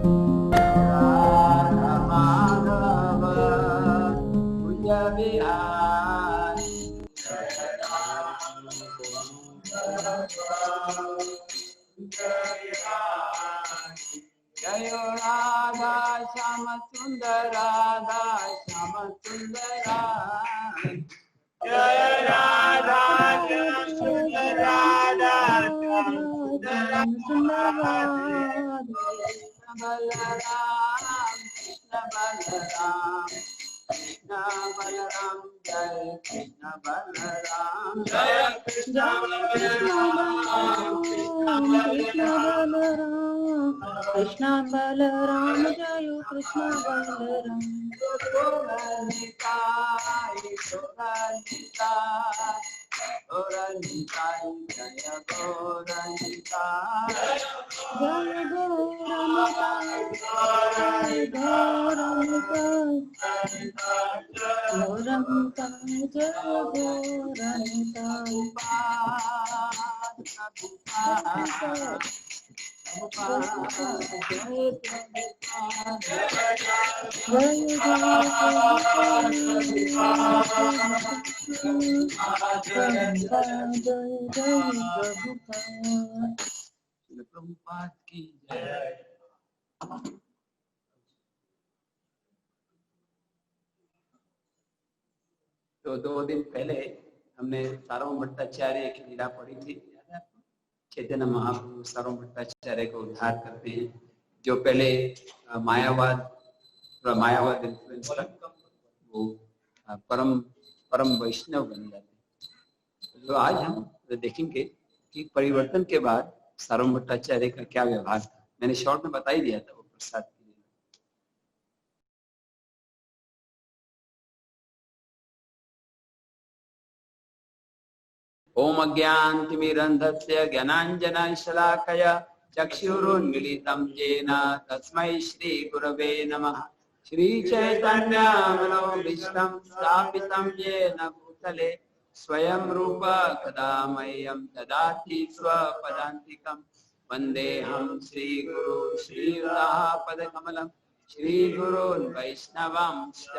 राधा माधव कुंज बिहारी जय राधा श्याम सुंदर राधा श्याम सुंदर जय राधा श्याम सुंदर राधा श्याम सुंदर बलराम कृष्ण बलराम कृष्ण बलराम जय कृष्ण बलराम जय कृष्ण बलराम कृष्ण बलराम जय कृष्ण बलराम गोरनिताई गोरनिताई गोरनिताई जय गोरनिताई जय गौरनिताय गौरनिताय गौरनिताय जय गौरनिताय प्रभुपाद की जय। तो 2 दिन पहले हमने सार्वभौम भट्टाचार्य की लीला पढ़ी थी। चैतन्य महाप्रभु सार्वभौम भट्टाचार्य को उद्धार करते हैं, जो पहले मायावाद इन्फ्लुएंस था, वो परम वैष्णव बन जाते हैं। तो आज हम देखेंगे कि परिवर्तन के बाद सार्वभौम भट्टाचार्य का क्या व्यवहार था। मैंने शॉर्ट में बता ही दिया था वो प्रसाद के लिए। ओम अज्ञानतिमिरन्धस्य ज्ञानाञ्जनशलाकया चक्षुरुन्मीलितं येन तस्मै श्रीगुरवे नमः। श्रीचैतन्यमनोभीष्टं स्थापितं येन भूतले स्वयं रूप कदा मह्यं ददाति स्वपदान्तिकं। वन्देऽहं श्रीगुरु श्रीयुतापदकमलं श्रीगुरून् वैष्णवांश्च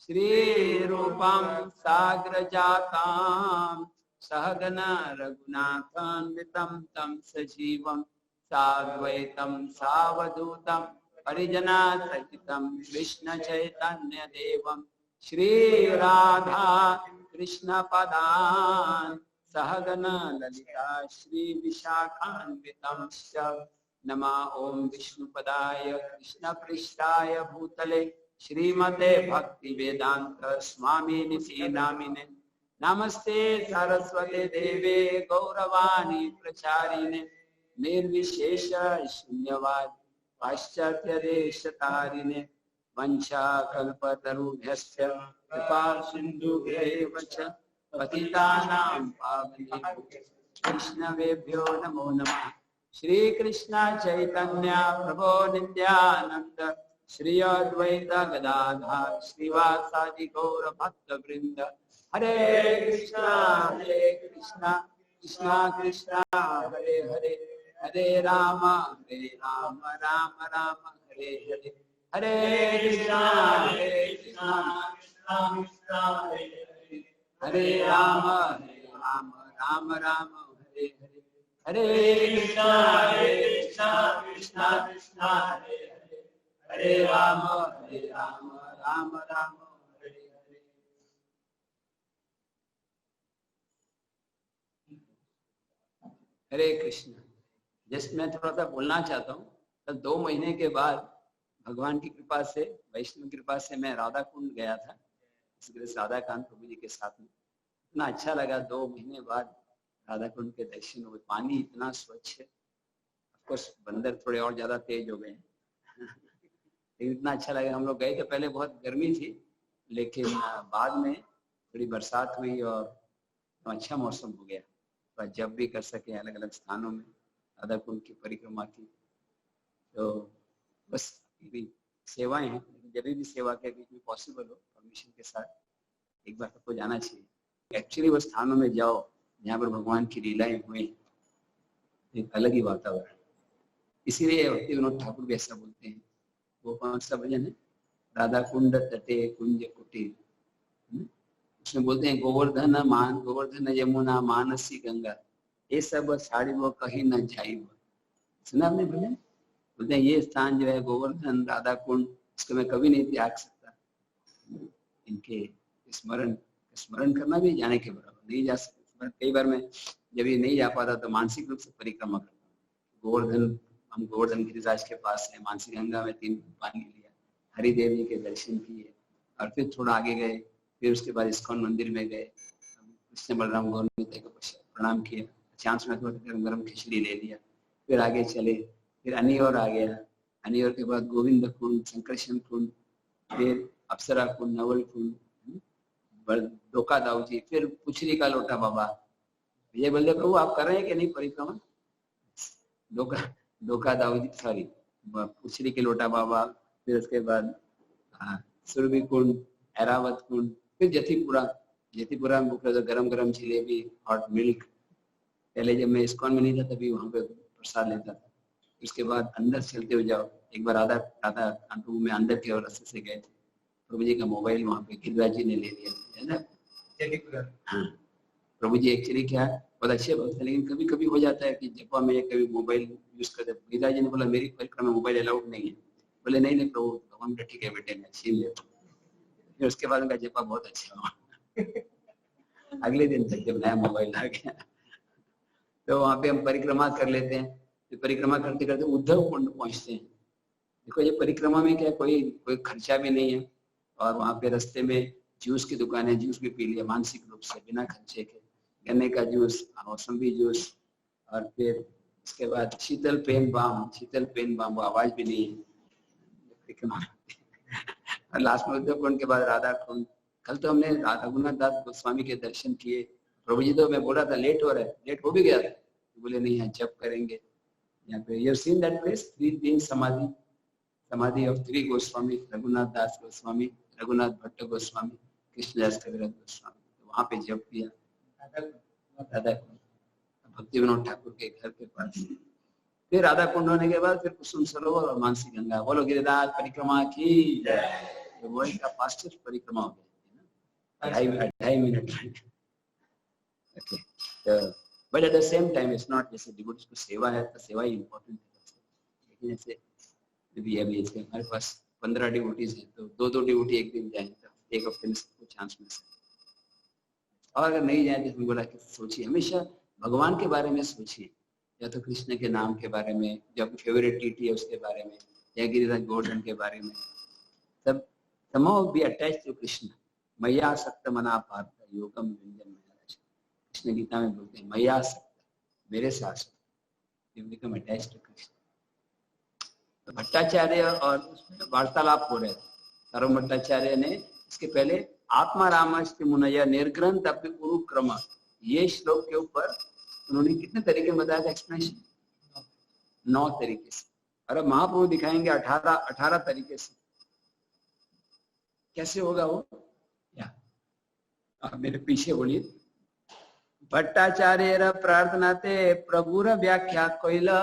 श्रीरूपं साग्रजाताम् सहगना रघुनाथान्वितं तं सजीवं साद्वैतं सावधूतं परिजनासहितं कृष्ण चैतन्य देवं श्रीराधा कृष्ण पदान् सहगना ललिता श्री विशाखान्वितं नमा। ओम विष्णुपदाय कृष्ण पृष्ठाय भूतले श्रीमते भक्ति वेदांत स्वामिनिति नामिने। नमस्ते सरस्वते देवे गौरवाणी प्रचारिणे निर्विशेष शून्यवाद पाश्चात्य देशतारिणे। वंशाकल्पतरुभ्यश्च कृपा सिन्धुभ्यैव च पतितानां पावनेभ्यो वैष्णवेभ्यो नमो नमः। श्री कृष्ण चैतन्य प्रभो नित्यानंद श्री अद्वैत गदाधर श्रीवासादि गौर भक्त वृंद। हरे कृष्णा कृष्णा कृष्णा हरे हरे, हरे राम राम राम हरे हरे। हरे कृष्णा कृष्णा कृष्णा हरे हरे, हरे राम राम राम हरे हरे। हरे कृष्णा कृष्णा कृष्णा हरे हरे, हरे राम राम राम हरे हरे। हरे कृष्ण। जस्ट मैं थोड़ा सा बोलना चाहता हूँ। तब 2 महीने के बाद भगवान की कृपा से, वैष्णव कृपा से मैं राधा कुंड गया था, राधा कांत प्रभु जी के साथ में। इतना अच्छा लगा 2 महीने बाद राधा कुंड के दर्शन हुए। पानी इतना स्वच्छ है। ऑफकोर्स बंदर थोड़े और ज्यादा तेज हो गए हैं लेकिन इतना अच्छा लगा। हम लोग गए तो पहले बहुत गर्मी थी, लेकिन बाद में थोड़ी बरसात हुई और तो अच्छा मौसम हो गया। तो जब भी कर सके अलग अलग स्थानों में राधा कुंड की परिक्रमा की। तो बस मेरी सेवाएं हैं, जब भी सेवा के बीच में पॉसिबल हो परमिशन के साथ एक बार सबको जाना चाहिए। एक्चुअली वो स्थानों में जाओ जहाँ पर भगवान की लीलाएं हुई, एक अलग ही वातावरण। इसीलिए भक्ति विनोद ठाकुर भी ऐसा बोलते हैं वो कौन सा भजन है? राधा कुंड तटे कुंज कुटीर, उसमें बोलते हैं गोवर्धन मान, गोवर्धन यमुना मानसी गंगा, ये सब साड़ी वो कहीं न जाई वो। सुना आपने भजन? बोलते हैं ये स्थान जो है गोवर्धन राधा कुंड, इसको मैं कभी नहीं त्याग सकता। इनके स्मरण करना भी जाने के बराबर, नहीं जा सकता। कई बार मैं जब ये नहीं जा पाता तो मानसिक रूप से परिक्रमा करता हूँ। गोवर्धन, हम गोवर्धन गिरिराज के पास है, मानसी गंगा में 3 पानी लिया, हरिदेव जी के दर्शन किए, और फिर थोड़ा आगे गए, फिर उसके बाद इस्कॉन मंदिर में गए, कृष्ण बलराम गौरव को प्रणाम किया, चांस में थोड़ा गरम गरम खिचड़ी ले लिया, फिर आगे चले, फिर अनियोर आ गया, अनियोर के बाद गोविंद कुंड, शंकरशन कुंड, फिर अप्सरा कुंड, नवल कुंड, डोका दाऊ जी, फिर पुछरी का लोटा बाबा। विजय बल्लभ प्रभु आप कर रहे हैं कि नहीं परिक्रमा? डोका दाऊ जी, सॉरी, पुछरी के लोटा बाबा, फिर उसके बाद सुरभि कुंड, ऐरावत कुंड, फिर जतीपुरा में भूख गरम गरम जलेबी, हॉट मिल्क। पहले जब मैं इस्कॉन में नहीं था तभी वहां पे प्रसाद लेता था। उसके बाद अंदर चलते हुए जाओ, एक बार राधा कानपुर में अंदर के रास्ते से गए थे, प्रभु जी का मोबाइल वहां पे गिरिराज जी ने ले लिया है ना। हाँ, प्रभु जी एक्चुअली क्या बहुत अच्छे भक्त है, लेकिन कभी कभी हो जाता है कि जपा में कभी मोबाइल यूज करते। गिरिराज जी ने बोला मेरी परिक्रमा में मोबाइल अलाउड नहीं है। बोले नहीं नहीं प्रभु, हम ठीक है बेटे, मैं छीन लिया। फिर उसके बाद उनका जपा बहुत अच्छा हुआ। अगले दिन तक जब नया मोबाइल आ गया तो वहां पे हम परिक्रमा कर लेते हैं। तो परिक्रमा करते करते उद्धव कुंड पहुंचते हैं। देखो ये परिक्रमा में क्या कोई खर्चा भी नहीं है, और वहां पे रास्ते में जूस की दुकान है, जूस भी पी लिया मानसिक रूप से बिना खर्चे के, गन्ने का जूस, मौसम्बी जूस, और फिर उसके बाद शीतल पेन बाम, वो आवाज भी नहीं है परिक्रमा। और लास्ट में उद्धव कुंड के बाद राधा कुंड। कल तो हमने रघुनाथ दास गोस्वामी के दर्शन किए। प्रभु जी तो मैं बोला था लेट हो रहा है, लेट हो भी गया था, बोले नहीं यहाँ जप करेंगे यहाँ पे। यू सीन दैट प्लेस, 3 दिन समाधि ऑफ 3 गोस्वामी, रघुनाथ दास गोस्वामी, रघुनाथ भट्ट गोस्वामी, कृष्णदास कविराज गोस्वामी। तो वहां पे जप किया राधा कुंड, भक्ति विनोद ठाकुर के घर के पास। फिर राधा कुंड होने के बाद फिर कुसुम सरोवर और मानसी गंगा। बोलो गिरिराज परिक्रमा की जय। वर्ल्ड का फास्टेस्ट परिक्रमा हो गया, 2.5 minute. But at the same time it's not, जैसे डिवोटीज को सेवा है तो सेवा ही इम्पोर्टेंट है, लेकिन ऐसे अभी इसके हमारे पास 15 डिवोटीज है तो 2 डिवोटी एक दिन जाए तो एक हफ्ते में सबको चांस मिल सकता है। और अगर नहीं जाए तो बोला कि सोचिए, हमेशा भगवान के बारे में सोचिए, या तो कृष्ण के नाम के बारे में, जो आपकी फेवरेट टीटी है उसके बारे में, या गिरिराज गोवर्धन के बारे में। सब somehow be attached to Krishna. मैया सक्त मना पार्थ योगम व्यंजन महाराज, कृष्ण गीता में बोलते हैं मैया सक्त, मेरे साथ you become attached to Krishna. तो भट्टाचार्य और उसमें वार्तालाप हो रहे थे। सर्व भट्टाचार्य ने इसके पहले आत्मा रामस्ति मुनया निर्ग्रंथ अपने गुरु क्रम, ये श्लोक के ऊपर उन्होंने कितने तरीके में बताया था एक्सप्लेनेशन, 9 तरीके से। और अब महाप्रभु दिखाएंगे 18 तरीके से। कैसे होगा वो, या आप मेरे पीछे बोलिए। भट्टाचार्य प्रार्थना ते प्रभुर व्याख्या कोइला,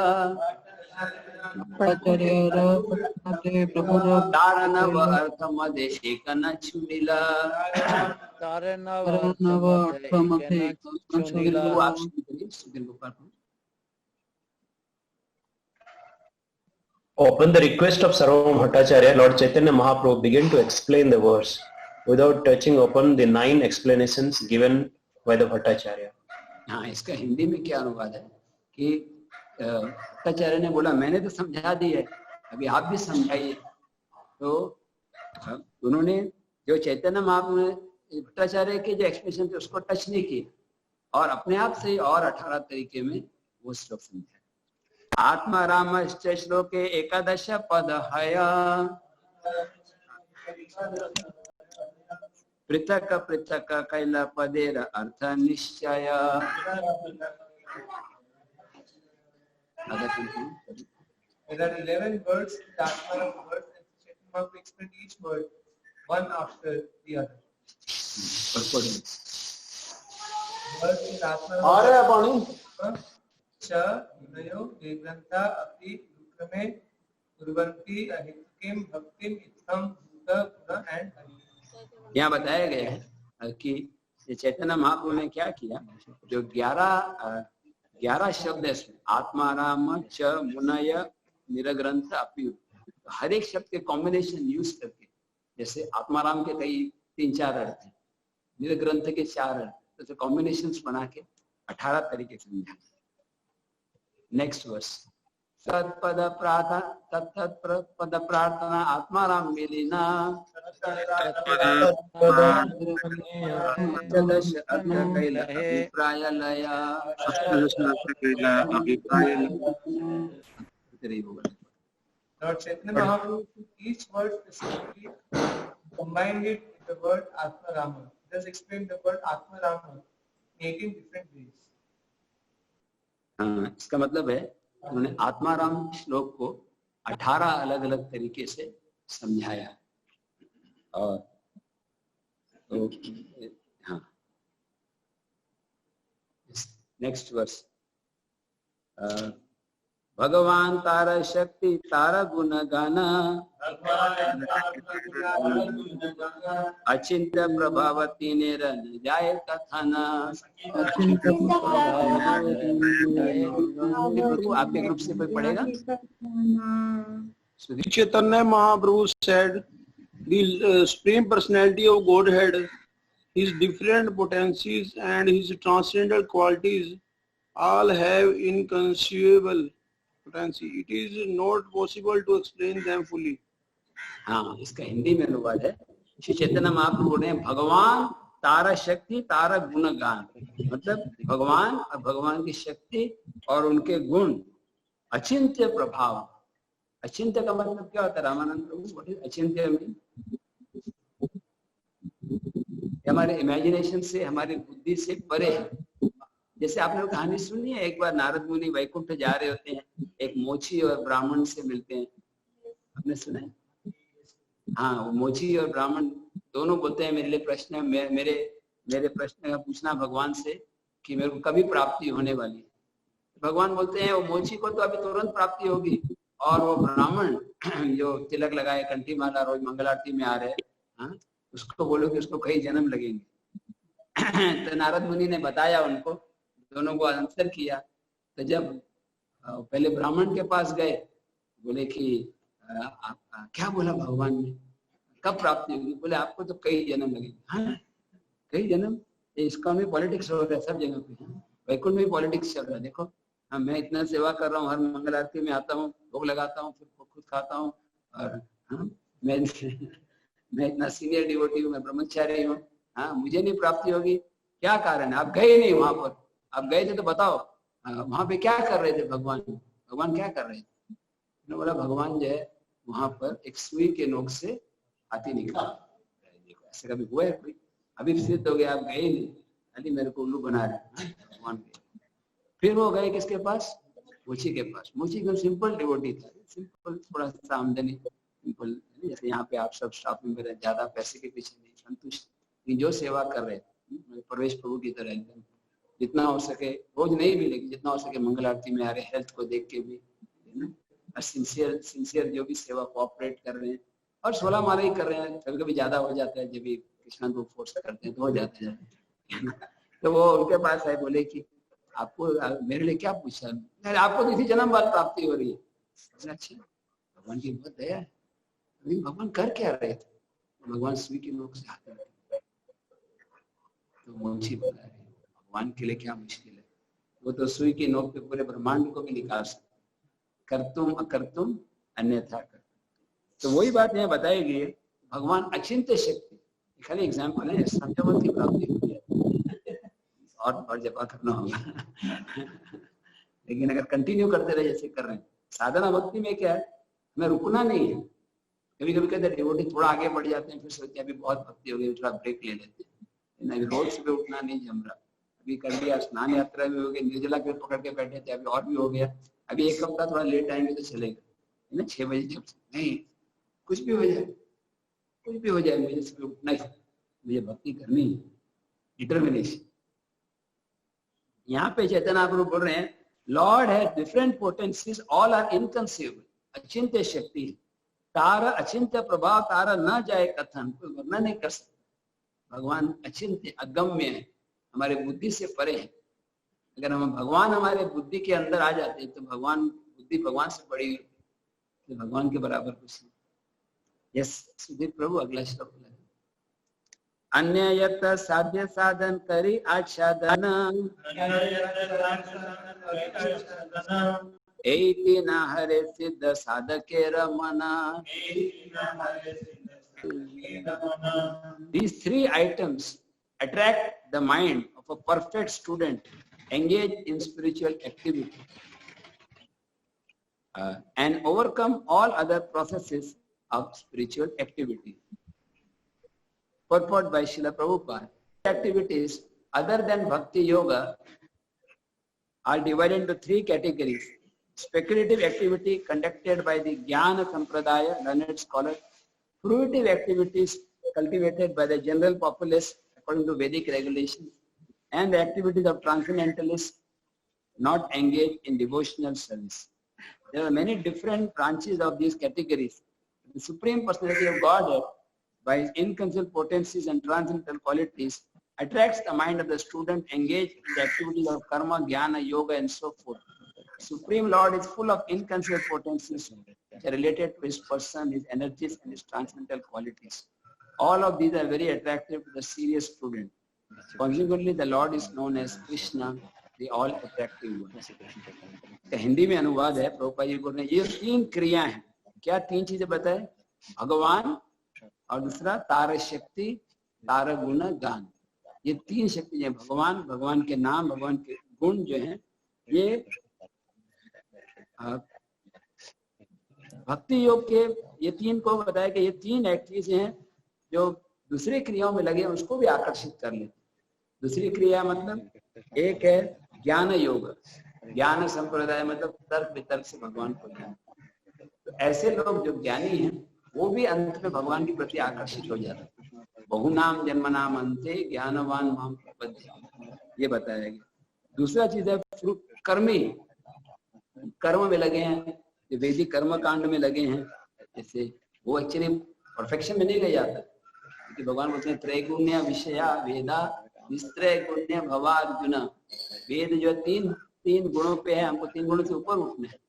तारण अर्थ मध्य एक न छुनिला। Upon the request of Sarvabhauma Bhattacharya, Lord Chaitanya Mahaprabhu began to explain the verse without touching upon the 9 explanations given by the Bhattacharya. हाँ, इसका हिंदी में क्या अनुवाद है कि भट्टाचार्य ने बोला मैंने तो समझा दी है, अभी आप भी समझाइए। तो उन्होंने जो चैतन्य महाप्रभु ने भट्टाचार्य के जो एक्सप्लेनेशन थे उसको टच नहीं किया, और अपने आप से और 18 तरीके में वो श्लोक समझाया। आत्मा रामश्च श्लोके 11 पद हया, पृथक पृथक कैल पदेर अर्थ निश्चय। There are 11 words, the Atmara words, and Chaitanya Mahaprabhu explained each word one after the other. Words in Atmara cha yunayo degrantha api dukrame kurvanti ahitke Kim Bhaktim Itham Bhuta Guna and Hari. यहाँ बताया गया है कि ये चैतन्य महाप्रभु ने क्या किया, जो 11 शब्द है इसमें, आत्माराम च मुनय निरग्रंथ अपि, हर एक शब्द के कॉम्बिनेशन यूज करके, जैसे आत्माराम के कई 3-4 अर्थ हैं, निरग्रंथ के 4 अर्थ, तो कॉम्बिनेशन बना के 18 तरीके से समझा। नेक्स्ट वर्स, तत्पद प्रार्थना आत्माराम मिलिना अष्टादश अर्थ कैल अभिप्राय लया। Lord Chaitanya Mahaprabhu took each word specifically, combined it with the word Atma Rama. Thus explained the word Atma Rama in 18 different ways. हाँ, इसका मतलब है उन्होंने आत्माराम श्लोक को 18 अलग अलग तरीके से समझाया। और तो हाँ, नेक्स्ट वर्स, भगवान तारा शक्ति तारा गुण गान अचिंत्य प्रभावती निरन जाय कथन। आपके ग्रुप से कोई पढ़ेगा? Chaitanya Mahaprabhu said, the Supreme Personality of Godhead, His different potencies and His transcendental qualities all have inconceivable potency. It is not possible to explain them fully. हाँ, इसका हिंदी में अनुवाद है, श्री चैतन्य महाप्रभु ने भगवान तारा शक्ति तारा गुण गान, मतलब भगवान और भगवान की शक्ति और उनके गुण, अचिंत्य प्रभाव। अचिंत्य का मतलब क्या होता है रामानंद प्रभु? अचिंत्य में हमारे इमेजिनेशन से, हमारी बुद्धि से परे है। जैसे आपने कहानी सुनी है, एक बार नारद मुनि वैकुंठ जा रहे होते हैं, एक मोची और ब्राह्मण से मिलते हैं, आपने सुना है? हाँ, वो मोची और ब्राह्मण दोनों बोलते हैं मेरे लिए प्रश्न है, मेरे प्रश्न का पूछना भगवान से कि मेरे को कभी प्राप्ति होने वाली है। भगवान बोलते हैं वो मोची को तो अभी तुरंत प्राप्ति होगी, और वो ब्राह्मण जो तिलक लगाए, कंठी माला, रोज मंगल आरती में आ रहे हैं, उसको बोलो कि उसको कई जन्म लगेंगे। तो नारद मुनि ने बताया उनको, दोनों को आंसर किया। तो जब पहले ब्राह्मण के पास गए, बोले कि आप क्या बोला भगवान ने, कब प्राप्ति होगी? बोले आपको तो कई जन्म लगेंगे। हाँ, कई जन्म? इसका में पॉलिटिक्स हो रहा है सब जगह पे, वैकुंठ में पॉलिटिक्स चल रहा है। देखो, हाँ, मैं इतना सेवा कर रहा हूँ, हर मंगल आरती में आता हूँ, भोग लगाता हूँ, फिर खुद खाता हूँ, और हाँ, मैं इतना सीनियर डिवोटी हूँ, मैं ब्रह्मचारी हूँ, हाँ, मुझे नहीं प्राप्ति होगी। क्या कारण है? आप गए नहीं वहां पर, आप गए थे तो बताओ, वहां पे क्या कर रहे थे भगवान? भगवान क्या कर रहे थे? उन्होंने बोला भगवान जो है वहां पर एक सुई के नोक से हाथी निकला। देखो, ऐसे कभी हुआ है कोई? अभी सिद्ध हो गया, आप गए नहीं, खाली मेरे को उल्लू बना रहे भगवान के। फिर वो गए किसके पास? मोची के पास। मोची एकदम सिंपल डिवोटी था, सिंपल, थोड़ा सा आमदनी सिंपल, जैसे यहाँ पे आप सब स्टाफ मेंबर है, ज्यादा पैसे के पीछे नहीं, संतुष्ट, जो सेवा कर रहे थे प्रवेश प्रभु की तरह एकदम, जितना हो सके, रोज नहीं भी लेकिन जितना हो सके मंगल आरती में आ रहे, हेल्थ को देख के भी, और सिंसियर जो भी सेवा कोऑपरेट कर रहे हैं, और 16 माला ही कर रहे हैं। कभी कभी ज्यादा हो जाता है, जब भी कृष्णा को फोर्स करते हैं तो हो जाता है। तो वो उनके पास है, बोले कि आपको मेरे लिए क्या पूछा? अरे आपको तो इसी जन्म बाद प्राप्ति हो रही है। अच्छा, भगवान की बहुत दया है। भगवान कर क्या रहे थे? भगवान सुई के नोक से हाथ रखे, तो मुंशी बता रहे भगवान के लिए क्या मुश्किल है, वो तो सुई के नोक पे पूरे ब्रह्मांड को भी निकाल सकते, करतुम अकर्तुम अन्यथा कर। तो वही बात यहाँ बताई गई है, भगवान अचिंत्य शक्ति, खाली एग्जाम्पल है, संतवन की प्राप्ति होती है, और जपा करना होगा। लेकिन अगर कंटिन्यू करते रहे जैसे कर रहे हैं, साधना भक्ति में क्या है, हमें रुकना नहीं है। कभी कभी कहते हैं डिवोटी थोड़ा आगे बढ़ जाते हैं, फिर सोचते हैं अभी बहुत भक्ति हो गई, थोड़ा ब्रेक ले लेते हैं। अभी रोज सुबह उठना नहीं जम रहा, अभी कर लिया, स्नान यात्रा भी हो गई, निर्जला के पकड़ के बैठे थे, अभी और भी हो गया, अभी एक हफ्ता थोड़ा लेट आएंगे तो चलेगा, है ना, 6 बजे जब नहीं, कुछ भी हो जाए, कुछ भी हो जाए, मुझे सुबह उठना ही, मुझे भक्ति करनी है, डिटर्मिनेशन। यहाँ पे चैतन्य महाप्रभु बोल रहे हैं, lord has different potencies, all are inconceivable, अचिंत्य शक्ति, तार अचिंत्य प्रभाव तारा न जाए कथन, कोई वर्णन नहीं कर सकता। भगवान अचिंत्य अगम्य है, हमारे बुद्धि से परे है। अगर हम भगवान हमारे बुद्धि के अंदर आ जाते तो भगवान बुद्धि भगवान से बड़ी हुई, तो भगवान के बराबर कुछ नहीं। यस सुधीर प्रभु अगला श्लोक बोला। अन्य यत साध्य साधन करी आच्छादन एति न हरे सिद्ध साधके Ramna. These three items attract the mind of a perfect student engaged in spiritual activity and overcome all other processes of spiritual activity. Purport by Srila Prabhupada. Activities other than Bhakti Yoga are divided into three categories. Speculative activity conducted by the Jnana Sampradaya, learned scholars. Fruitive activities cultivated by the general populace according to Vedic regulations. And the activities of transcendentalists not engaged in devotional service. There are many different branches of these categories. The Supreme Personality of Godhead, by his inconceivable potencies and transcendental qualities, attracts the mind of the student engaged in the activities of karma, jnana, yoga, and so forth. Supreme Lord is full of inconceivable potencies which are related to his person, his energies, and his transcendental qualities. All of these are very attractive to the serious student. Consequently, the Lord is known as Krishna, the all-attractive one. Hindi में अनुवाद है, प्रभुपाद जी बोल रहे हैं, ये तीन क्रिया हैं। क्या तीन चीजें बताए? भगवान और दूसरा तार शक्ति, तार गुण, गान। ये तीन शक्ति हैं। भगवान, भगवान के नाम, भगवान के गुण जो हैं, ये भक्ति योग के ये तीन को बताया कि ये तीन एक्टिविटीज हैं जो दूसरी क्रियाओं में लगे उसको भी आकर्षित कर लेते। दूसरी क्रिया मतलब एक है ज्ञान योग, ज्ञान संप्रदाय मतलब तर्क वितर्क से भगवान को ज्ञान। तो ऐसे लोग जो ज्ञानी हैं वो भी अंत में भगवान के प्रति आकर्षित हो जाते हैं। बहुनाम जन्म नाम अंते ज्ञानवान माम प्रपद्यते, ये बताया गया। दूसरा चीज है कर्मी, कर्म में लगे हैं, जो वैदिक कर्म कांड में लगे हैं, जैसे वो एक्चुअली परफेक्शन में नहीं ले जाता, क्योंकि भगवान बोलते हैं त्रैगुण्य विषया वेदा निस्त्रय गुण्य भवा अर्जुन। वेद जो तीन गुणों पे है, हमको तीन गुणों से ऊपर उठना है।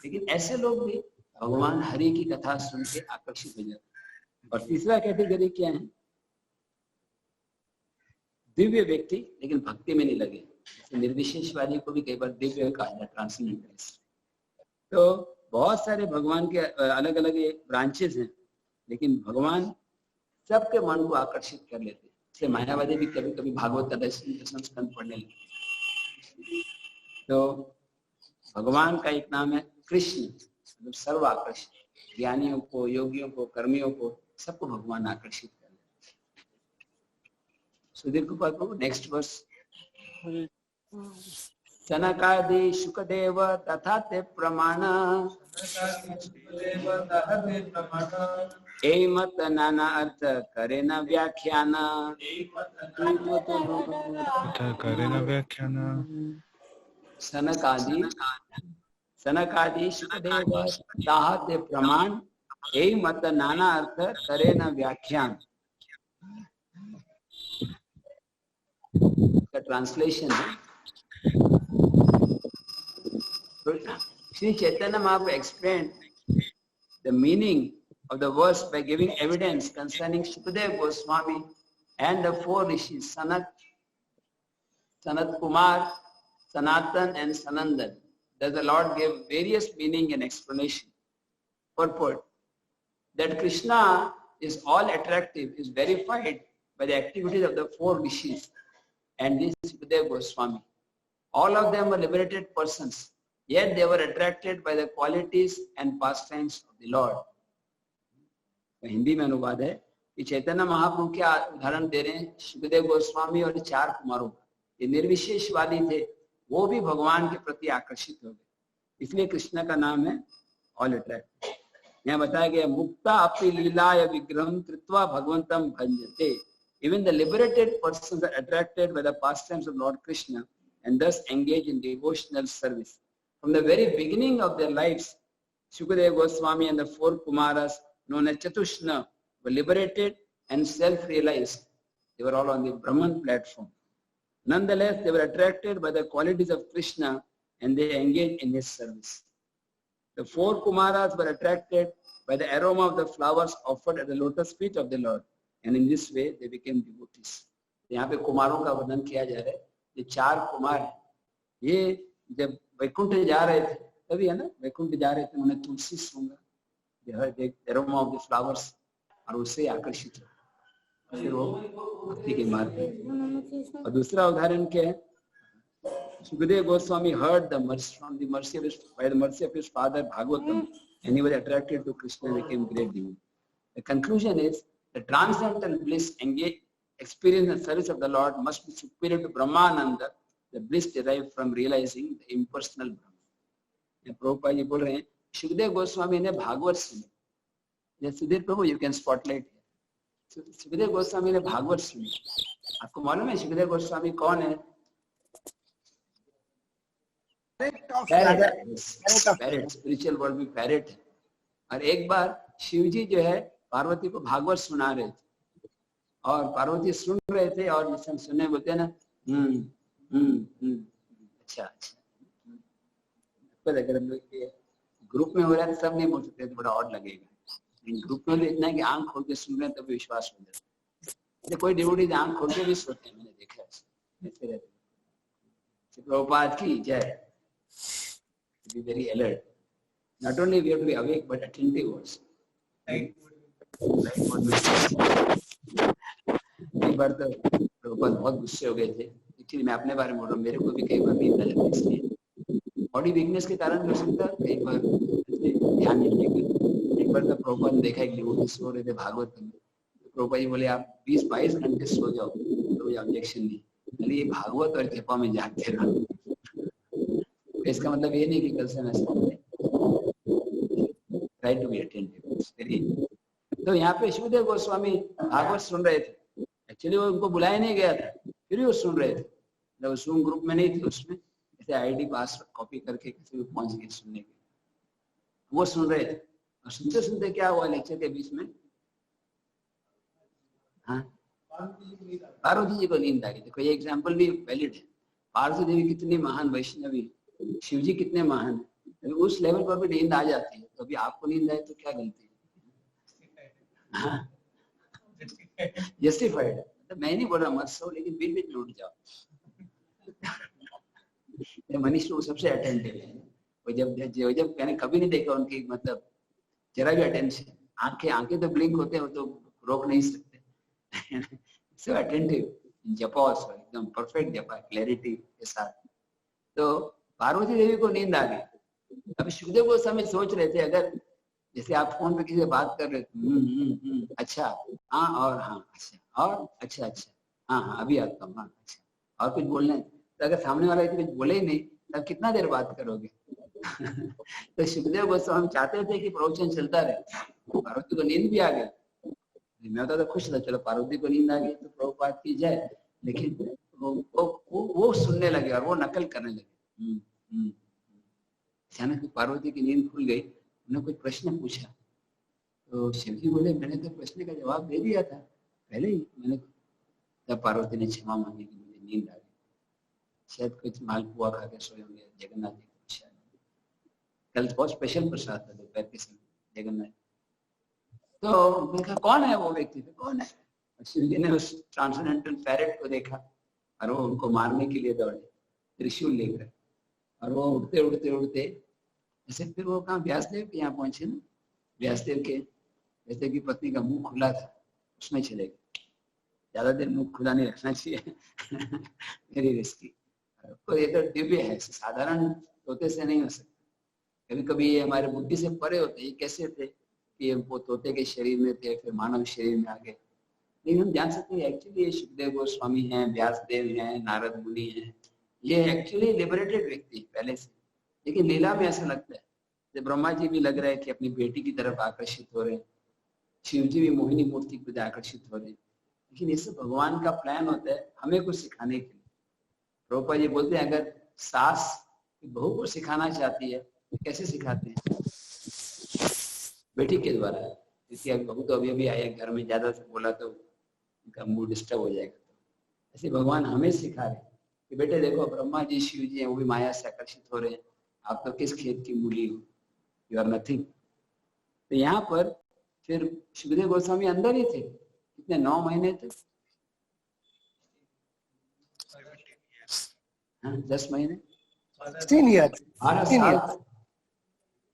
लेकिन ऐसे लोग भी भगवान हरि की कथा सुन के आकर्षित हो जाते हैं। और तीसरा कैटेगरी क्या है? दिव्य व्यक्ति लेकिन भक्ति में नहीं लगे। निर्विशेषवादी को भी कई बार दिव्य कहा जाता है, ट्रांसेंडेंटलिस्ट। तो बहुत सारे भगवान के अलग अलग ब्रांचेस हैं, लेकिन भगवान सबके मन को आकर्षित कर लेते हैं। इसलिए मायावादी भी कभी कभी भागवत दशम स्कंद पढ़ने लगते। तो भगवान का एक नाम है कृष्ण, मतलब सर्व आकर्षित, ज्ञानियों को, योगियों को, कर्मियों को, सबको भगवान आकर्षित कर लेते। सुधीर कुमार प्रभु नेक्स्ट वर्स। सनकादि शुकदेव तथा ते प्रमाण एमत नाना अर्थ करे न व्याख्यान। सनकादि शुकदेव ताह ते प्रमाण एमत नाना अर्थ करे न व्याख्यान। का ट्रांसलेशन है, Sri Chaitanya Mahaprabhu explained the meaning of the verse by giving evidence concerning Shukadeva Goswami and the four rishis, Sanat Kumar, Sanatan and Sanandan. That the Lord gave various meaning and explanation. Purport that Krishna is all attractive is verified by the activities of the four rishis and this Shukadeva Goswami. All of them were liberated persons. Yet they were attracted by the qualities and pastimes of the Lord. तो हिंदी में अनुवाद है कि चैतन्य महाप्रभु क्या उदाहरण दे रहे हैं, शुकदेव गोस्वामी और चार कुमारों का। ये निर्विशेषवादी थे, वो भी भगवान के प्रति आकर्षित हो गए, इसलिए कृष्ण का नाम है ऑल अट्रैक्ट। यहाँ बताया गया मुक्ता अपि लीलाय विग्रहम कृत्वा भगवंतम भजते। Even the liberated persons are attracted by the pastimes of Lord Krishna and thus engage in devotional service. From the very beginning of their lives, Shukadeva Goswami and the 4 Kumaras known as Chatushna were liberated and self-realized. They were all on the Brahman platform. Nonetheless, they were attracted by the qualities of Krishna and they engaged in his service. The 4 Kumaras were attracted by the aroma of the flowers offered at the lotus feet of the Lord, and in this way they became devotees. यहाँ पे कुमारों का वर्णन किया जा रहा है. ये 4 कुमार हैं. ये जब वैकुंठ जा रहे थे तभी है ना, वैकुंठ जा रहे थे, उन्हें तुलसी सूंघा, they heard the aroma of the flowers और उससे आकर्षित हुए, फिर वो भक्ति के मार्ग में. और दूसरा उदाहरण क्या है? Shukadeva Goswami heard the mercy from the mercy of his father Bhagavatam, and he was attracted to Krishna and became great devotee. The conclusion is the transcendental bliss experience and service of the Lord must be superior to Brahmananda, the bliss derived from realizing the impersonal Brahman. Prabhupada जी बोल रहे हैं Shukadeva Goswami ने भागवत सुनी. Yes, Sudhir Prabhu, you can spotlight here. Shukadeva Goswami ने भागवत सुनी. आपको मालूम है Shukadeva Goswami कौन है? पैरेट, स्पिरिचुअल वर्ल्ड में पैरेट है. और एक बार शिवजी जो है पार्वती को भागवत सुना रहे थे और पार्वती सुन रहे थे और जैसे हम सुनने बोलते हैं ना, अच्छा अच्छा. अगर हम लोग ग्रुप में हो रहा है तो सब नहीं बोल सकते, तो बड़ा और लगेगा. ग्रुप में तो इतना है कि आंख खोल के सुन रहे हैं तभी विश्वास हो जाता है. कोई डिवोटी आंख खोल के भी सोते हैं, मैंने देखा है ऐसे रहते. प्रभुपाद की जय. Be very alert. Not only we have to be awake but attentive also. Right. एक बार तो प्रभुपाद बहुत गुस्से हो गए थे. एक्चुअली मैं अपने बारे में बोल रहा हूँ, मेरे को भी कई बार नींद आ जाती है, इसलिए बॉडी वीकनेस के कारण हो सकता है. कई बार ध्यान नहीं देकर एक बार तो प्रभुपाद ने देखा कि वो सो रहे थे भागवत में. प्रभुपाद जी बोले आप 20-22 घंटे सो जाओ, तो कोई ऑब्जेक्शन नहीं, खाली ये भागवत और कृपा में जागते रहो. इसका मतलब ये नहीं कि कल से मैं ट्राई टू बी अटेंटिव. तो यहाँ पे शुकदेव गोस्वामी भागवत सुन रहे थे. एक्चुअली वो उनको बुलाया नहीं गया था, फिर भी वो सुन रहे थे. जब जूम ग्रुप में नहीं थे, उसमें ऐसे आईडी पास कॉपी करके किसी भी पहुंच गए सुनने के. वो सुन रहे थे और सुनते सुनते क्या हुआ लेक्चर के बीच में, हाँ पार्वती जी को नींद आ गई. देखो ये एग्जाम्पल भी वैलिड है. पार्वती देवी कितनी महान वैष्णवी, शिवजी कितने महान है. उस लेवल पर भी नींद आ जाती है, तो अभी आपको नींद आए तो क्या गलती है? जस्टिफाइड. तो मैं नहीं बोल रहा मत सो, लेकिन बीच बीच लूट जाओ. मनीष लोग सबसे अटेंटिव है. वो जब मैंने कभी नहीं देखा उनकी मतलब जरा भी अटेंशन. आंखें तो ब्लिंक होते हैं, वो तो रोक नहीं सकते. सो अटेंटिव. जपा एकदम परफेक्ट जपा, क्लैरिटी के साथ. तो पार्वती देवी को नींद आ गई. अभी सुखदेव गोस्वामी सोच रहे थे, अगर जैसे आप फोन पे किसी से बात कर रहे थे, अच्छा हाँ और हाँ अच्छा और अच्छा अच्छा हाँ हाँ अभी आता हूँ, हाँ अच्छा और कुछ बोलना है, तो अगर सामने वाला कुछ बोले ही नहीं तब कितना देर बात करोगे? तो सुखदेव गोस्वामी चाहते थे कि प्रवचन चलता रहे. पार्वती को नींद भी आ गई. मैं तो खुश था, चलो पार्वती को नींद आ गई तो प्रभुपाद की जाए. लेकिन वो सुनने लगे और वो नकल करने लगे. अचानक पार्वती की नींद खुल गई. उन्होंने कुछ प्रश्न पूछा तो शिवजी बोले मैंने तो प्रश्न का जवाब दे दिया था पहले ही. मैंने तब पार्वती ने क्षमा मांगी कि मुझे नींद आ गई, शायद कुछ मालपुआ खा के सोए होंगे जगन्नाथ जी को. शायद कल बहुत स्पेशल प्रसाद था दोपहर के समय जगन्नाथ. तो मैंने कहा कौन है वो व्यक्ति, तो कौन है? शिवजी ने उस ट्रांसेंडेंटल पैरेट को देखा और वो उनको मारने के लिए दौड़े त्रिशूल लेकर. और वो उड़ते उड़ते उड़ते ऐसे फिर वो कहाँ व्यासदेव के यहाँ पहुंचे ना. व्यासदेव के जैसे कि पत्नी का मुंह खुला था उसमें चले गए. ज्यादा देर मुंह खुला नहीं रखना चाहिए. मेरी रिस्की. तो ये तो दिव्य है, साधारण तोते से नहीं हो सकता. कभी कभी ये हमारे बुद्धि से परे होते. ये कैसे थे कि वो तोते के शरीर में थे फिर मानव शरीर में आ गए. लेकिन हम जान सकते हैं एक्चुअली ये सुखदेव गोस्वामी हैं, व्यासदेव हैं, नारद मुनि हैं. ये एक्चुअली लिबरेटेड व्यक्ति पहले से. लेकिन लीला में ऐसा लगता है जब ब्रह्मा जी भी लग रहा है कि अपनी बेटी की तरफ आकर्षित हो रहे हैं, शिव जी भी मोहिनी मूर्ति की आकर्षित हो रहे हैं. लेकिन इससे भगवान का प्लान होता है हमें कुछ सिखाने के लिए. प्रभुपाद जी बोलते हैं अगर सास बहू को सिखाना चाहती है तो कैसे सिखाते हैं? बेटी के द्वारा, क्योंकि अब बहू तो अभी अभी आया घर में, ज्यादा से बोला तो उनका मूड डिस्टर्ब हो जाएगा। तो ऐसे भगवान हमें सिखा रहे हैं कि बेटे देखो ब्रह्मा जी शिव जी हैं, वो भी माया से आकर्षित हो रहे हैं, आप तो किस खेत की मूली हो, यू आर नथिंग। तो यहाँ पर फिर सुखदेव गोस्वामी अंदर ही थे, कितने 9 महीने थे, 10 महीने, 16 years. 12 16 साल। years.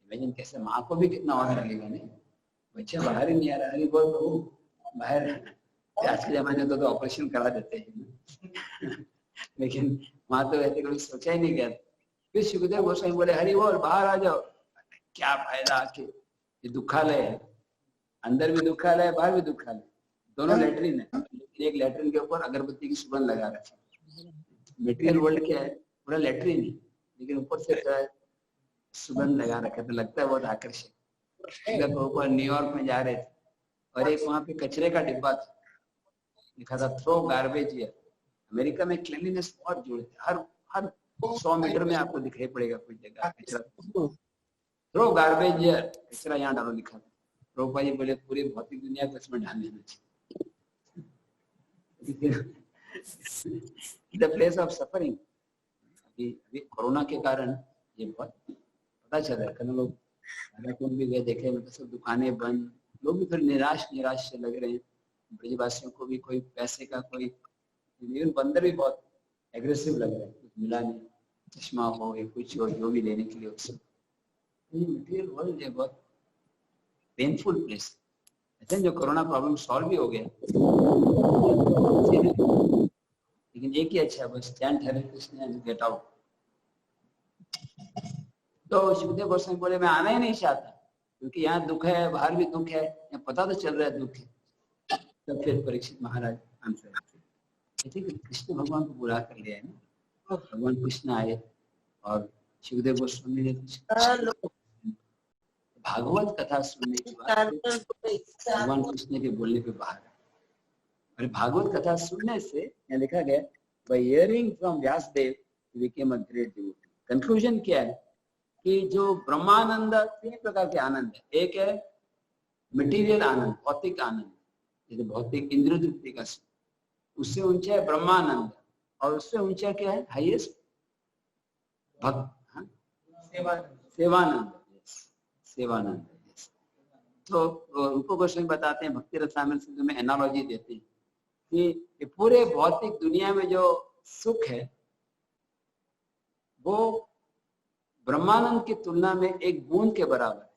इमेजिन कैसे माँ को भी कितना और लगेगा, नहीं बच्चा बाहर ही नहीं आ रहा, अरे बोल बहू बाहर। आज के जमाने तो ऑपरेशन करा देते हैं लेकिन वहां तो ऐसे कभी सोचा ही नहीं गया। फिर सुखदेव गोस्वामी बोले हरि बोल बाहर आ जाओ, क्या फायदा आके, ये दुखालय है, अंदर भी दुखालय है बाहर भी दुखालय, दोनों लेटरिन है, एक लेटरिन के ऊपर अगरबत्ती की सुगंध लगा रखी। मटेरियल वर्ल्ड क्या है, पूरा लेटरिन है, लेकिन ऊपर से सुगंध लगा रखा, तो लगता है बहुत आकर्षक। जब ऊपर न्यूयॉर्क में जा रहे थे और एक वहां पे कचरे का डिब्बा था, लिखा था थ्रो गार्बेज हियर। अमेरिका में क्लीनलीनेस बहुत जोड़ते, हर 100 मीटर में आपको दिखाई पड़ेगा कोई जगह कचरा, थ्रो गार्बेज हियर, कचरा यहाँ डालो लिखा था। प्रभुपाद जी बोले पूरी भौतिक दुनिया को इसमें डाल देना चाहिए। The place of suffering. अभी कोरोना के कारण ये बहुत पता चल रहा है, कल लोग भी गए देखे, मतलब सब दुकानें बंद, लोग भी फिर निराश से लग रहे हैं। ब्रजवासियों को भी कोई पैसे का कोई, बंदर भी बहुत एग्रेसिव लग रहा है, कुछ मिला नहीं, चश्मा हो या कुछ हो जो भी लेने के लिए उससे। मटेरियल वर्ल्ड है बहुत पेनफुल प्लेस। ऐसे जो कोरोना प्रॉब्लम सॉल्व भी हो गया, लेकिन एक ही अच्छा, बस chant Hare Krishna and get out. तो सुखदेव गोस्वामी बोले मैं आना ही नहीं चाहता, क्योंकि यहाँ दुख है, बाहर भी दुख है, यहाँ पता तो चल रहा है दुख है। तब फिर परीक्षित महाराज आंसर कहते कि कृष्ण भगवान को बुला कर लिया है ना, भगवान कृष्ण आए और सुखदेव गोस्वामी ने कुछ भागवत कथा सुनने के बाद भगवान कृष्ण के बोलने पे बाहर, और भागवत कथा सुनने से यहाँ लिखा गया by hearing from Vyasadeva he became a great devotee। Conclusion क्या है कि जो ब्रह्मानंद, 3 प्रकार के आनंद है, एक है मटेरियल आनंद, भौतिक आनंद, जैसे भौतिक इंद्रिय तृप्ति का, उससे ऊंचा है ब्रह्मानंद, और उससे ऊंचा क्या है, हाईएस्ट भक्त, सेवानंद, सेवानंद। तो रूप गोस्वामी बताते हैं, भक्ति रसायन सिंधु में एनालॉजी देते हैं कि पूरे भौतिक दुनिया में जो सुख है वो ब्रह्मानंद की तुलना में एक बूंद के बराबर है।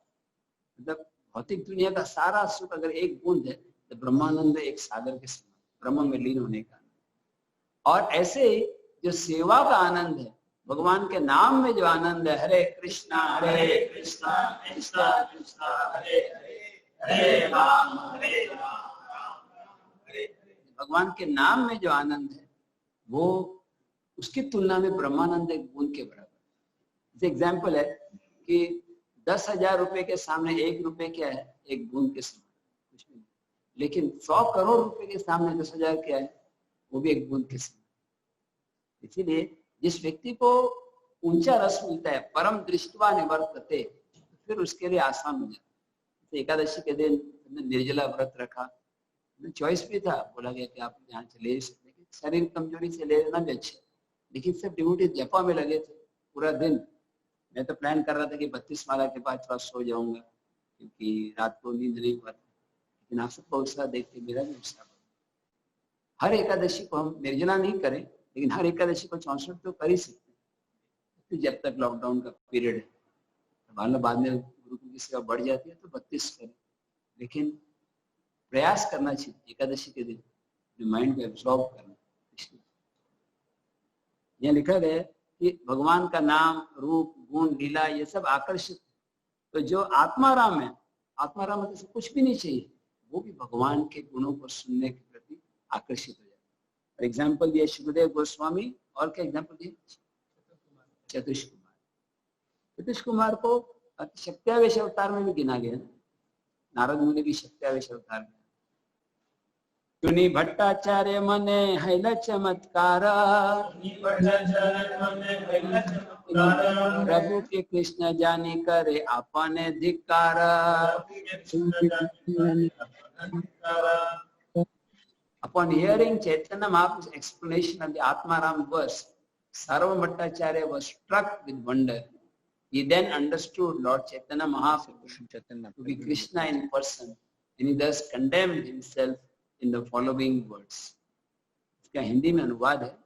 मतलब भौतिक दुनिया का सारा सुख अगर एक बूंद है, तो ब्रह्मानंद एक सागर के समान, ब्रह्म में लीन होने का। और ऐसे ही जो सेवा का आनंद है, भगवान के नाम में जो आनंद है, हरे कृष्णा कृष्णा कृष्णा हरे हरे, हरे राम हरे राम, भगवान के नाम में जो आनंद है वो उसकी तुलना में ब्रह्मानंद एक बूंद के बराबर। जैसे एग्जाम्पल है कि 10,000 रुपए के सामने 1 रुपए क्या है, एक बूंद के समान, कुछ नहीं। लेकिन 100 करोड़ रुपए के सामने 10,000 क्या है, वो भी एक बूंद के समान। इसीलिए जिस व्यक्ति को ऊंचा रस मिलता है, परम दृष्टवा निवर्तते, तो फिर उसके लिए आसान हो जाता है। एकादशी के दिन निर्जला व्रत रखा, चॉइस भी था, बोला गया कि आप यहाँ से ले सकते, शरीर कमजोरी से ले लेना भी अच्छा, लेकिन सब डिवोटी जपा में लगे थे पूरा दिन। मैं तो प्लान कर रहा था कि 32 माला के बाद थोड़ा सो जाऊंगा, क्योंकि रात को नींद नहीं हुआ था, लेकिन आप सबका उत्साह देख के मेरा भी उत्साह। हर एकादशी को हम निर्जला नहीं करें, लेकिन हर एकादशी को 64 तो कर ही सकते हैं, जब तक लॉकडाउन का पीरियड है। मान लो बाद में गुरु की सेवा बढ़ जाती है तो 32 करें, लेकिन प्रयास करना चाहिए एकादशी के दिन माइंड को एब्सॉर्ब करना। यहाँ लिखा गया कि भगवान का नाम, रूप, गुण, लीला ये सब आकर्षित, तो जो आत्माराम है, आत्माराम मतलब से कुछ भी नहीं चाहिए, वो भी भगवान के गुणों को सुनने के प्रति आकर्षित हो जाता है। फॉर एग्जाम्पल दिया सुखदेव गोस्वामी, और क्या एग्जाम्पल दिया, चतुष कुमार। चतुष कुमार को शक्त्यावेश अवतार में भी गिना गया, नारद मुनि भी शक्त्यावेश अवतार में। चुनी भट्टाचार्य मने हैल चमत्कार प्रभु के कृष्ण जानी करे आपने धिक्कार Upon hearing Chaitanya Mahaprabhu's explanation of the Atmaram verse, Sarva Bhattacharya was struck with wonder. He then understood Lord Chaitanya Mahaprabhu to be Krishna in person, and he thus condemned himself in the following words. इसका हिंदी में अनुवाद है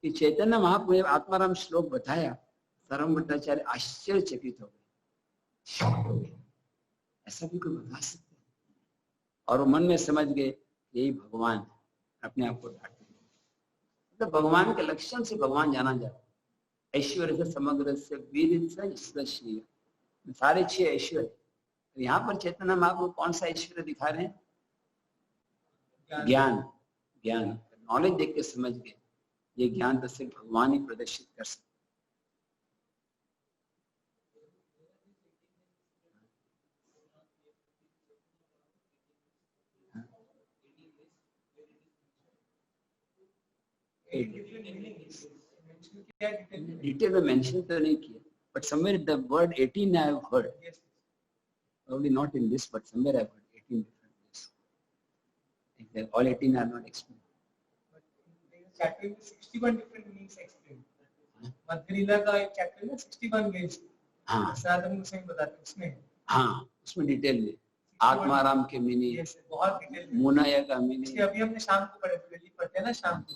कि चैतन्य महाप्रभु ने आत्माराम श्लोक बताया, सर्व भट्टाचार्य आश्चर्यचकित हो गए, शॉक हो गए, ऐसा भी कोई बता सकते हैं? और वो मन में समझ गए यही भगवान है, अपने आप को ढांढते हैं। मतलब भगवान के लक्षण से भगवान जाना जाता है। ऐश्वर्य से समग्र से वीर से श्री, सारे 6 ऐश्वर्य। यहाँ पर चैतन्य महाप्रभु कौन सा ऐश्वर्य दिखा रहे हैं? ज्ञान। ज्ञान, नॉलेज देख के समझ गए ये ज्ञान तो सिर्फ भगवान ही प्रदर्शित कर सकते। डिटेल में मेंशन तो नहीं किया, but somewhere the word 18 I have heard. Probably not in this, but somewhere I have heard 18 different ways. Like all 18 are not explained. But in the chapter में 61 different meanings explained. मध्य का एक chapter में 61 ways. हाँ। साधन मुझे बताते उसमें। हाँ, उसमें डिटेल में आत्माराम के मीनिंग, बहुत डिटेल में। मुनाया का मीनिंग। अभी हमने शाम को पढ़े थे, दिल्ली पढ़ते हैं ना शाम को।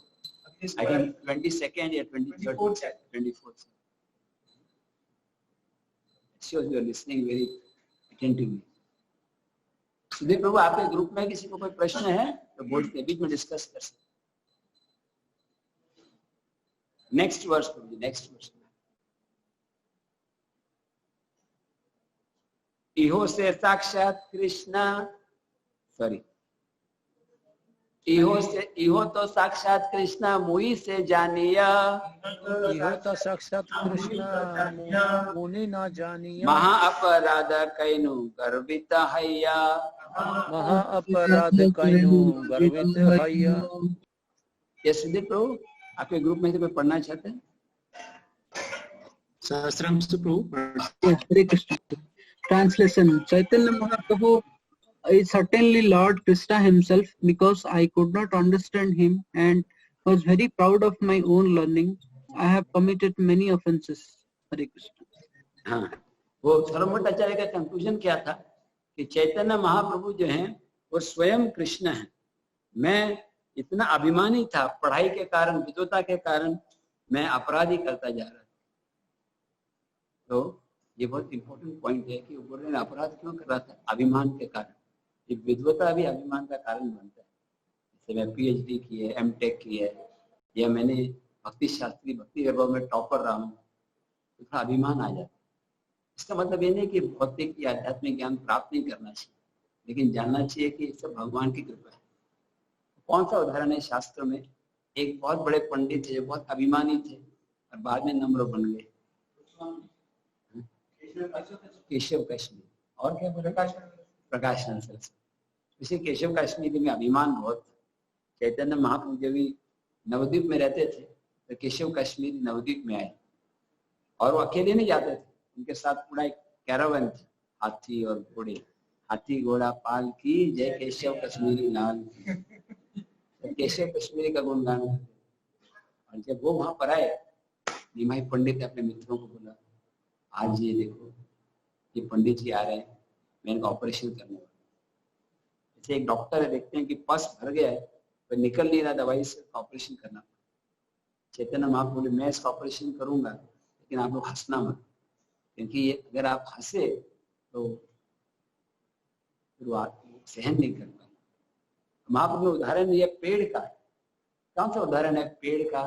I think 22nd या 23rd, 24th. It shows you are listening very attentively. Sudhir प्रभु, आपके ग्रुप में किसी को कोई प्रश्न है तो बोर्ड के बीच में डिस्कस कर सकते। नेक्स्ट वर्स प्रभु, नेक्स्ट वर्स। इहो से साक्षात कृष्णा, सॉरी, इहो तो साक्षात कृष्णा मुई से जानिया, इहो तो साक्षात कृष्ण मुनि न जानिया, महा अपराध कैनु गर्वित हैया, महा अपराध कैनु गर्वित हैया। ये सुधीर प्रभु, आपके ग्रुप में से कोई पढ़ना चाहते हैं? Sahasrams Prabhu. Hare Krishna. Translation. Chaitanya Mahaprabhu is certainly Lord Krishna himself, because I could not understand him and was very proud of my own learning. I have committed many offenses. Hare Krishna. हाँ, वो सर्वभट्टाचार्य का conclusion क्या था कि चैतन्य महाप्रभु जो हैं वो स्वयं कृष्ण हैं। मैं इतना अभिमानी था, पढ़ाई के कारण, विद्वता के कारण मैं अपराधी करता जा रहा था। तो ये बहुत इंपॉर्टेंट पॉइंट है कि वो बोल रहे हैं अपराध क्यों कर रहा था? अभिमान के कारण। ये विद्वता भी अभिमान का कारण बनता है। जैसे मैं PhD की है, M.Tech की है, या मैंने भक्ति शास्त्री, भक्ति वैभव में टॉपर रहा हूँ, तो थोड़ा अभिमान आ जाता है। इसका मतलब ये नहीं कि भौतिक या आध्यात्मिक ज्ञान प्राप्त नहीं करना चाहिए, लेकिन जानना चाहिए कि ये सब भगवान की कृपा है। कौन सा उदाहरण है शास्त्र में? एक बहुत बड़े पंडित थे जो बहुत अभिमानी थे और बाद में नम्र बन गए, केशव कश्मीरी। और क्या बोले? प्रकाश सरस्वती। इसे केशव कश्मीरी में अभिमान बहुत था। चैतन्य महाप्रभु जब भी नवद्वीप में रहते थे तो केशव कश्मीरी नवद्वीप में आए, और वो अकेले नहीं जाते थे, उनके साथ पूरा एक कैरावन था, हाथी और घोड़े। हाथी घोड़ा पाल की जय, केशव कश्मीरी लाल। तो केशव कश्मीरी का गुणगान करते। और जब वो वहां पर आए, निमाई पंडित ने अपने मित्रों को बोला, आज ये देखो ये पंडित जी आ रहे हैं, मैं इनका ऑपरेशन करने वाला। जैसे एक डॉक्टर है, देखते हैं कि पस भर गया है पर निकल नहीं रहा, दवाई से ऑपरेशन करना पड़ा। चैतन्य महाप्रभु बोले, मैं इसका ऑपरेशन करूंगा, लेकिन आप लोग हंसना मत, क्योंकि ये अगर आप हंसे तो फिर वो सहन नहीं कर पाए। महाप्रभु ने उदाहरण दिया पेड़ का। कौन सा उदाहरण है पेड़ का?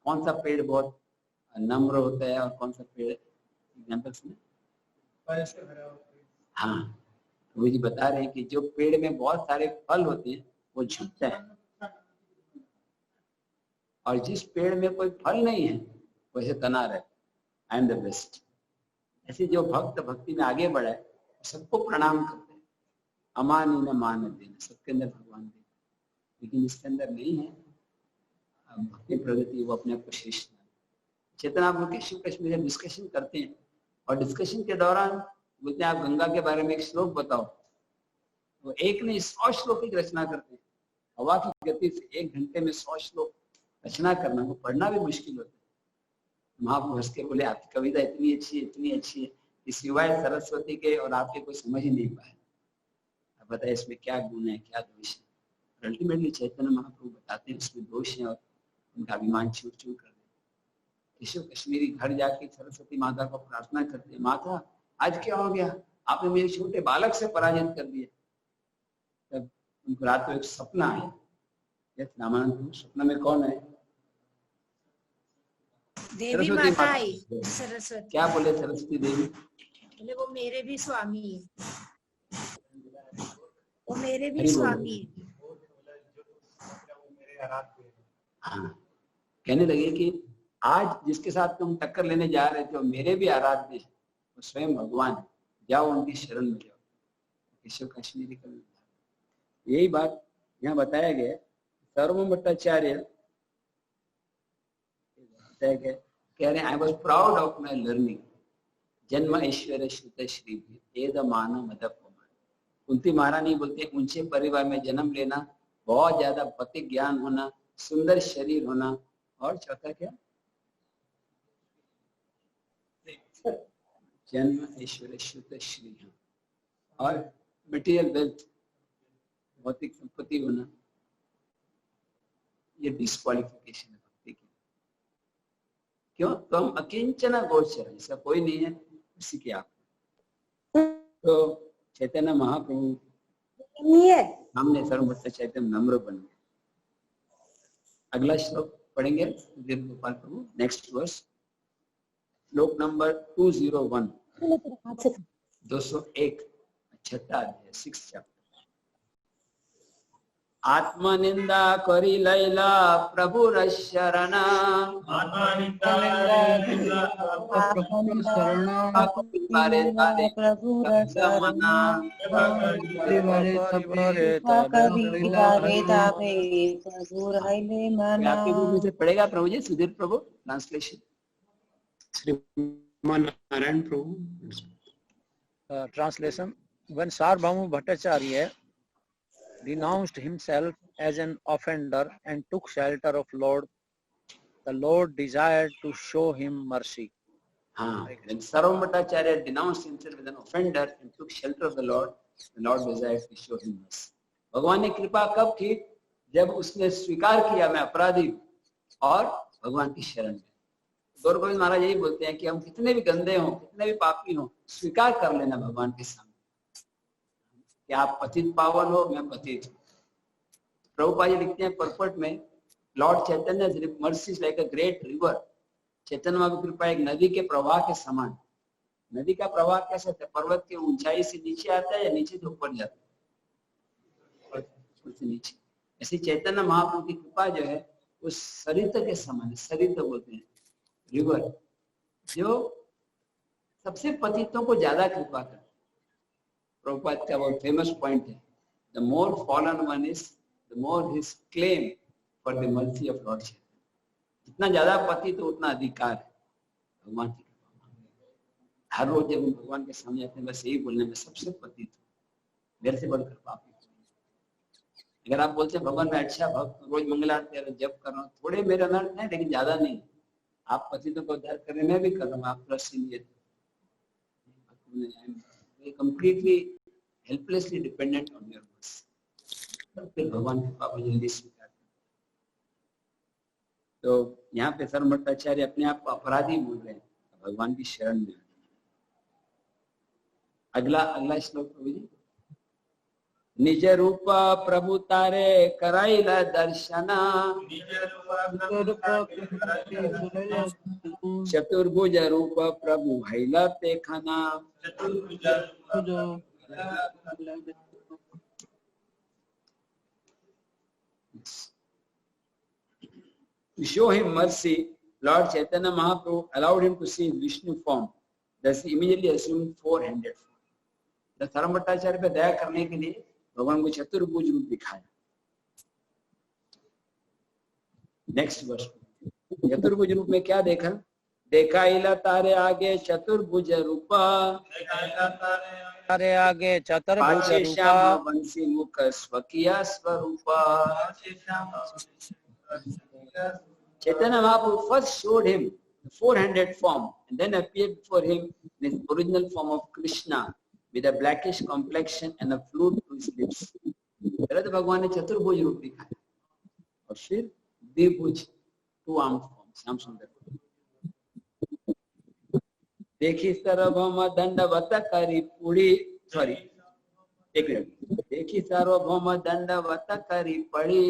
कौन सा पेड़ बहुत नम्र होता है और कौन सा पेड़? एग्जाम्पल्स में हाँ, वो जी बता रहे हैं कि जो पेड़ में बहुत सारे फल होते हैं वो झुकता है, और जिस पेड़ में कोई फल नहीं है वैसे तना रहे, आई एम द बेस्ट। ऐसे जो भक्त भक्ति में आगे बढ़ा है सबको प्रणाम करते हैं, अमानी न मान देना, सबके अंदर भगवान दे। लेकिन इसके अंदर नहीं है भक्ति प्रगति, वो अपने आप को श्रेष्ठ। चेतन आप लोग शिव कश्मीर में डिस्कशन करते हैं और डिस्कशन के दौरान बोलते हैं आप गंगा के बारे में एक श्लोक बताओ, वो एक नहीं 100 श्लोक की रचना करते हैं। हवा की गति से 1 घंटे में 100 श्लोक रचना करना, वो पढ़ना भी मुश्किल होता है। महाप्रभु हंस के बोले आपकी कविता इतनी अच्छी है कि सिवाय सरस्वती के और आपके कोई समझ ही नहीं पाए। अब बताए इसमें क्या गुण है, क्या दोष है। अल्टीमेटली चैतन्य महाप्रभु बताते हैं उसमें दोष है और उनका अभिमान चूर चूर कर देते। शिव कश्मीरी घर जाके सरस्वती माता को प्रार्थना करते हैं, माता आज क्या हो गया, आपने मेरे छोटे बालक से पराजित कर दिया। तब उनको रात को एक सपना आया। रामानंद सपना में कौन है? देवी माता आई सरस्वती। क्या बोले सरस्वती देवी? बोले वो मेरे भी स्वामी है, वो मेरे भी स्वामी है। हाँ, कहने लगे कि आज जिसके साथ तुम टक्कर लेने जा रहे थे वो मेरे भी आराध्य है, वो स्वयं भगवान है, जाओ उनकी शरण में जाओ। केशव कश्मीरी का यही बात यहाँ बताया गया। सर्वम भट्टाचार्य कह रहे I was proud of my learning, जन्म ऐश्वर्य श्रुत श्री एद मानव मदप। कुंती महारानी बोलते हैं ऊंचे परिवार में जन्म लेना, बहुत ज्यादा पति ज्ञान होना, सुंदर शरीर होना, और चौथा क्या? जन्म ऐश्वर्य श्रुत श्री, और मटेरियल वेल्थ, भौतिक संपत्ति होना, ये डिस्क्वालिफिकेशन है भक्ति की। क्यों? तो हम अकिंचना गोचर, ऐसा कोई नहीं है उसी के आप। तो चैतन्य महाप्रभु सामने सर्व भट्टाचार्य नम्र बन गए। अगला श्लोक पढ़ेंगे गोपाल प्रभु, नेक्स्ट वर्स, श्लोक नंबर 201, 201, छठा अध्याय, 6th चैप्टर। आत्मनिंदा करी लैला प्रभु शरण, पढ़ेगा प्रभु जी, सुधीर प्रभु, ट्रांसलेशन श्रीमान नारायण प्रभु। Translation: When Sarvabhauma Bhattacharya renounced himself as an offender and took shelter of Lord, the Lord desired to show him mercy. When Sarvabhauma Bhattacharya denounced himself as an offender and took shelter of the Lord desired to show him mercy. भगवान ने कृपा कब की? जब उसने स्वीकार किया मैं अपराधी और भगवान की शरण में। गौर गोविंद महाराज यही बोलते हैं कि हम कितने भी गंदे हों, कितने भी पापी हों, स्वीकार कर लेना भगवान के सामने कि आप पतित पावन हो, मैं पतित हूँ। प्रभुपाद जी लिखते हैं पर्पट में, lord Chaitanya mercy like a great river. Chaitanya Mahaprabhu की कृपा एक नदी के प्रवाह के समान। नदी का प्रवाह कैसे होता है? पर्वत की ऊंचाई से नीचे आता है या नीचे से ऊपर जाता है? ऊपर से नीचे। ऐसी चैतन्य महाप्रभु की कृपा जो है उस सरित के समान है। सरित बोलते हैं रिवर, जो सबसे पतितों को ज्यादा कृपा करता है। प्रभुपाद का बहुत फेमस पॉइंट है, the more fallen one is the more his claim for the mercy of lord Chaitanya. जितना ज्यादा पतित तो उतना अधिकार है भगवान की कृपा। हर रोज जब हम भगवान के सामने आते हैं बस यही बोलने में सबसे पतित हूँ, मेरे से बढ़कर पापी। अगर आप बोलते हैं भगवान मैं अच्छा भक्त, रोज मंगल आरती जप कर रहा हूँ, थोड़े मेरे अनर्थ है लेकिन ज्यादा नहीं। आप पतितों को उद्धार कर रहे, मैं भी कर रहा हूँ, आप plus completely helplessly dependent on your words. फिर भगवान की कृपा जल्दी स्वीकार। तो यहाँ पे सर्व भट्टाचार्य अपने आप को अपराधी बोल रहे हैं, भगवान की शरण में। अगला श्लोक प्रभु जी, निज रूप प्रभु तारे कराइला दर्शना, चतुर्भुज रूप प्रभु हैला देखना। To show him mercy, Lord Chaitanya Mahaprabhu allowed him to see Vishnu form. Thus he immediately assumed 400 form. तो धर्म भट्टाचार्य पे दया करने के लिए भगवान को चतुर्भुज रूप दिखाया। नेक्स्ट वर्ष चतुर्भुज रूप में क्या देखा? देखा इला तारे आगे चतुर्भुज रूपा, तारे आगे चतुर्भुज पाचे श्याम रूपा, वंशी मुख स्वकीय स्वरूपा। Chaitanya Mahaprabhu first showed him the four-handed form and then appeared before him in his original form of Krishna with a blackish complexion and a flute to his lips. पहले तो भगवान ने चतुर्भुज रूप दिखाया और फिर द्विभुज टू आर्म फॉर्म श्याम सुंदर। देखी सार्वभौम दंडवत करी पुड़ी, सॉरी एक मिनट, देखी सार्वभौम दंडवत करी पड़ी,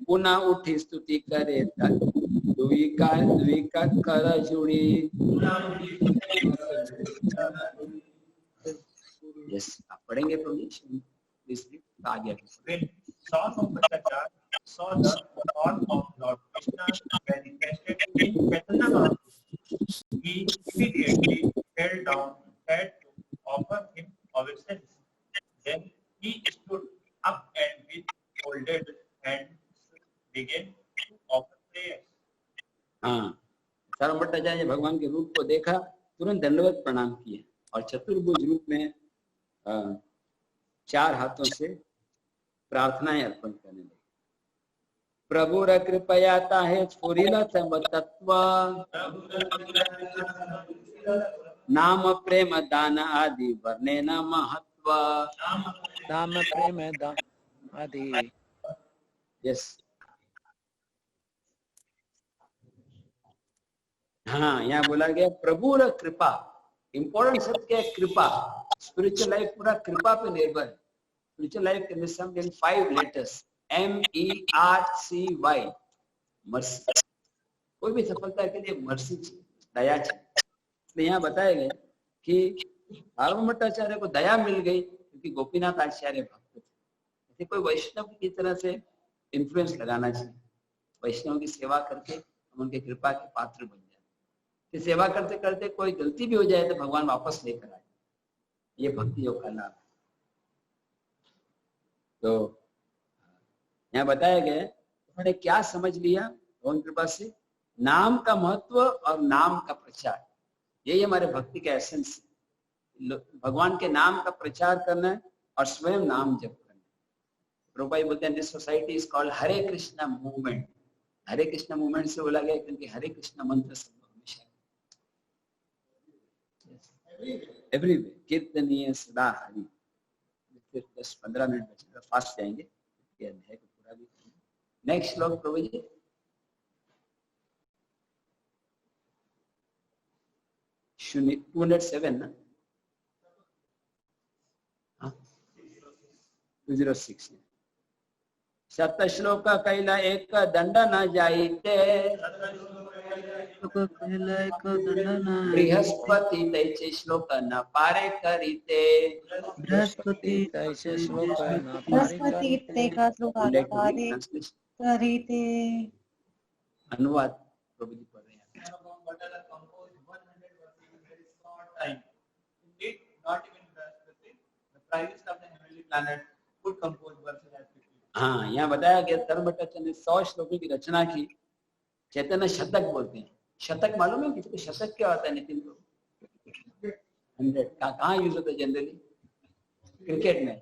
पुनः उठी स्तुति करे द्विका कर जुड़ी। यस आप पढ़ेंगे प्रभु जी आगे। When Son of Bhattacharya saw the form of Lord Krishna manifested in Chaitanya Mahaprabhu, he immediately fell down had to offer him obeisance. Then he stood up and with folded hands began to offer prayers. हाँ, सारंग भट्टाचार्य ने भगवान के रूप को देखा, तुरंत दंडवत प्रणाम किए और चतुर्भुज रूप में चार हाथों से प्रार्थनाएं अर्पण करने लगे। प्रभुर कृपया ताहे स्फुरिल तत्व, नाम प्रेम दान आदि वर्णे न महत्व। नाम प्रेम दान आदि। यस हाँ, यहाँ बोला गया प्रभुर कृपा, इंपॉर्टेंट शब्द क्या है? कृपा। स्पिरिचुअल लाइफ पूरा कृपा पे निर्भर है। Spiritual life can be summed in 5 letters MERCY, mercy. कोई भी सफलता के लिए मर्सी चाहिए, दया चाहिए। इसलिए यहाँ बताया गया कि सार्वभौम भट्टाचार्य को दया मिल गई क्योंकि गोपीनाथ आचार्य भक्त थे। ऐसे कोई वैष्णव की तरह से इन्फ्लुएंस लगाना चाहिए। वैष्णव की सेवा करके हम उनके कृपा के पात्र बन जाए। सेवा करते करते कोई गलती भी हो जाए तो भगवान वापस लेकर आए। ये भक्ति योग का लाभ है। तो यहाँ बताया गया उन्होंने क्या समझ लिया भगवान कृपा से? नाम का महत्व और नाम का प्रचार, यही हमारे भक्ति का एसेंस है। भगवान के नाम का प्रचार करना है और स्वयं नाम जप करना है। प्रभुपाद बोलते हैं this society is called Hare Krishna movement. Hare Krishna movement से बोला गया क्योंकि हरे कृष्णा मंत्र सब हमेशा एवरीवे कीर्तनीय सदा हरि। फिर 10-15 मिनट बचेगा, फास्ट जाएंगे ये अध्याय को पूरा भी करेंगे। नेक्स्ट श्लोक प्रभु जी। शून्य 207 ना 206 शतश्लोक कैला एक दंड न जाइते, बृहस्पति तैचे श्लोक न पारे करीते। बृहस्पति तैसे श्लोक न बृहस्पति ते का श्लोक आधारे करीते। अनुवाद प्रभु जी पढ़ रहे हैं। Indeed, not even Brihaspati, the brightest of the heavenly planet, could compose verses as quickly. हाँ, यहाँ बताया गया धर्म भट्टाचार्य ने 100 श्लोकों की रचना की। चैतन्य शतक बोलते हैं। शतक मालूम है किसको? शतक क्या होता है नितिन को? 100 कहाँ यूज होता है जनरली? क्रिकेट में।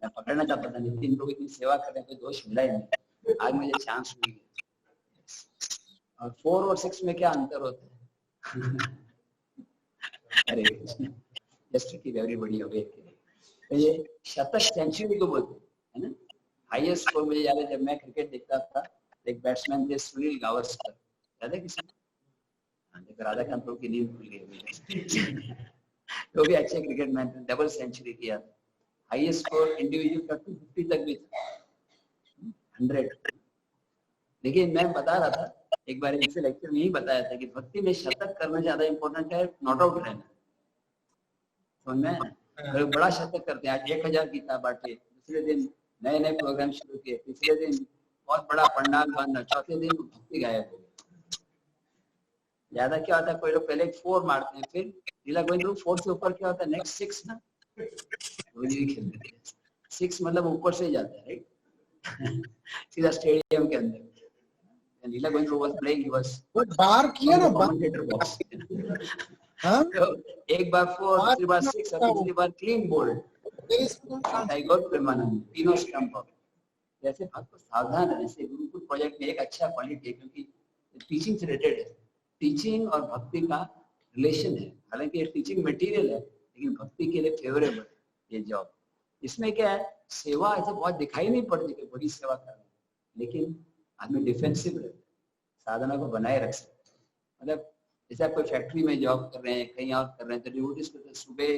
मैं पकड़ना चाहता था नितिन को, इतनी सेवा कर रहे हैं, कोई दोष मिला ही नहीं। आज मुझे चांस मिल गया। और 4 और 6 में क्या अंतर होता है? अरे just to keep everybody awake. तो ये शतक सेंचुरी को बोलते हैं, है ना? हाईएस्ट स्कोर मुझे याद है जब मैं क्रिकेट देखता था, एक बैट्समैन थे सुनील गावस्कर, याद है किसी? हाँ, देखो राधाकांत प्रभु की नींद खुल गई। तो भी अच्छे क्रिकेटमैन थे, डबल सेंचुरी किया था। हाईएस्ट स्कोर इंडिविजुअल का 250 तक भी था, 100। लेकिन मैं बता रहा था एक बार इनसे लेक्चर में यही बताया था कि भक्ति में शतक करना ज्यादा इंपॉर्टेंट है, नॉट आउट रहना। समझ में? बड़ा शतक करते हैं। आज 1000 गीता बांटे, दूसरे दिन नए नए प्रोग्राम शुरू किए, तीसरे दिन बहुत बड़ा पंडाल बांधना, चौथे दिन भक्ति गायब हो गई। ज्यादा क्या होता है, कोई लोग पहले 4 मारते हैं, फिर लीला गोविंद रूप 4 से ऊपर क्या होता है, नेक्स्ट 6 ना, 6 मतलब ऊपर से ही जाता है, राइट? सीधा स्टेडियम के अंदर। And Leela Govind was playing, he was but बार किया ना, बार commentator box. हाँ तो एक बार 4, दूसरी बार 6 और तीसरी बार क्लीन बोल्ड। टाइगर प्रेमानंद तीनों स्टंप हो गए। जैसे भक्त को सावधान रहने से गुरुकुल प्रोजेक्ट में एक अच्छा क्वालिटी है, क्योंकि टीचिंग से रिलेटेड है। टीचिंग और भक्ति का रिलेशन है। हालांकि ये टीचिंग मटेरियल है, लेकिन भक्ति के लिए फेवरेबल ये जॉब। इसमें क्या है, सेवा ऐसे बहुत दिखाई नहीं पड़ती कि बड़ी सेवा कर रहे हैं, लेकिन आदमी डिफेंसिव रहता है, साधना को बनाए रख सकते हैं। मतलब जैसे आप कोई फैक्ट्री में जॉब कर रहे हैं, कहीं और कर रहे हैं, तो डिवोटीज को सुबह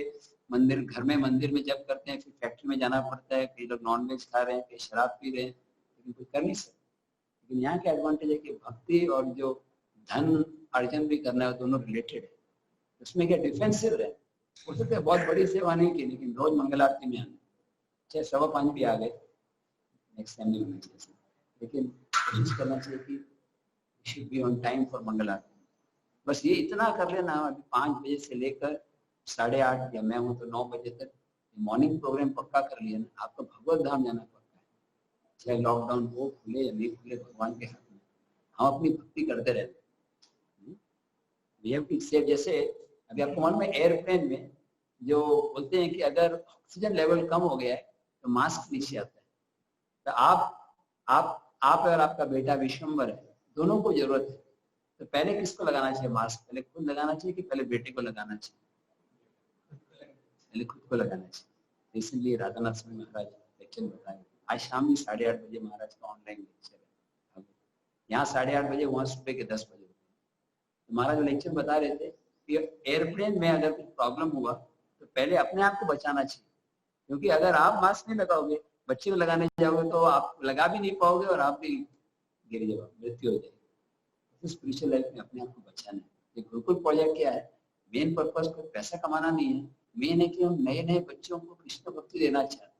मंदिर, घर में मंदिर में जब करते हैं, फिर फैक्ट्री में जाना पड़ता है। कई लोग नॉनवेज खा रहे हैं, कई शराब पी रहे हैं, लेकिन कोई कर नहीं सकते। लेकिन यहाँ का एडवांटेज है कि भक्ति और जो धन अर्जन भी करना है, दोनों रिलेटेड है। उसमें क्या डिफेंसिव रहे, हो सकता है बहुत बड़ी सेवा नहीं की, लेकिन रोज मंगल आरती में आना, चाहे 5:15 भी आ गए, नेक्स्ट टाइम नहीं होना चाहिए, लेकिन कोशिश करना चाहिए कि should be on time for मंगल आरती। बस ये इतना कर लेना, अभी 5 बजे से लेकर 8:30 या मैं हूँ तो 9 बजे तक मॉर्निंग प्रोग्राम पक्का कर लिया ना, आपको भगवत धाम जाना पड़ता है। चाहे लॉकडाउन हो, खुले या नहीं खुले, भगवान के हाथ में। हम अपनी भक्ति करते रहते हैं। जैसे अभी आपको मालूम है, एयरप्लेन में जो बोलते हैं कि अगर ऑक्सीजन लेवल कम हो गया है तो मास्क नीचे आता है। तो आप और आपका बेटा विश्वम्बर है, दोनों को जरूरत है। तो पहले किसको लगाना चाहिए मास्क? पहले खुद लगाना चाहिए कि पहले बेटे को लगाना चाहिए? पहले खुद को लगाना चाहिए। रिसेंटली राधानाथ स्वामी महाराज लेक्चर बताए, आज शाम में 8:30 बजे महाराज का ऑनलाइन लेक्चर है। यहाँ 8:30 बजे, वहाँ सुबह के 10 बजे। तो महाराज लेक्चर बता रहे थे कि एयरप्लेन में अगर कुछ प्रॉब्लम हुआ तो पहले अपने आप को बचाना चाहिए, क्योंकि अगर आप मास्क नहीं लगाओगे, बच्चे को लगाने जाओगे, तो आप लगा भी नहीं पाओगे और आप भी गिर जाओगे, मृत्यु हो जाएगी। स्पिरिचुअल लाइफ में अपने आप को बचाना है। ये गुरुकुल प्रोजेक्ट क्या है, मेन पर्पस कोई पैसा कमाना नहीं है, मेन है कि हम नए नए बच्चों को कृष्ण भक्ति देना चाहते हैं।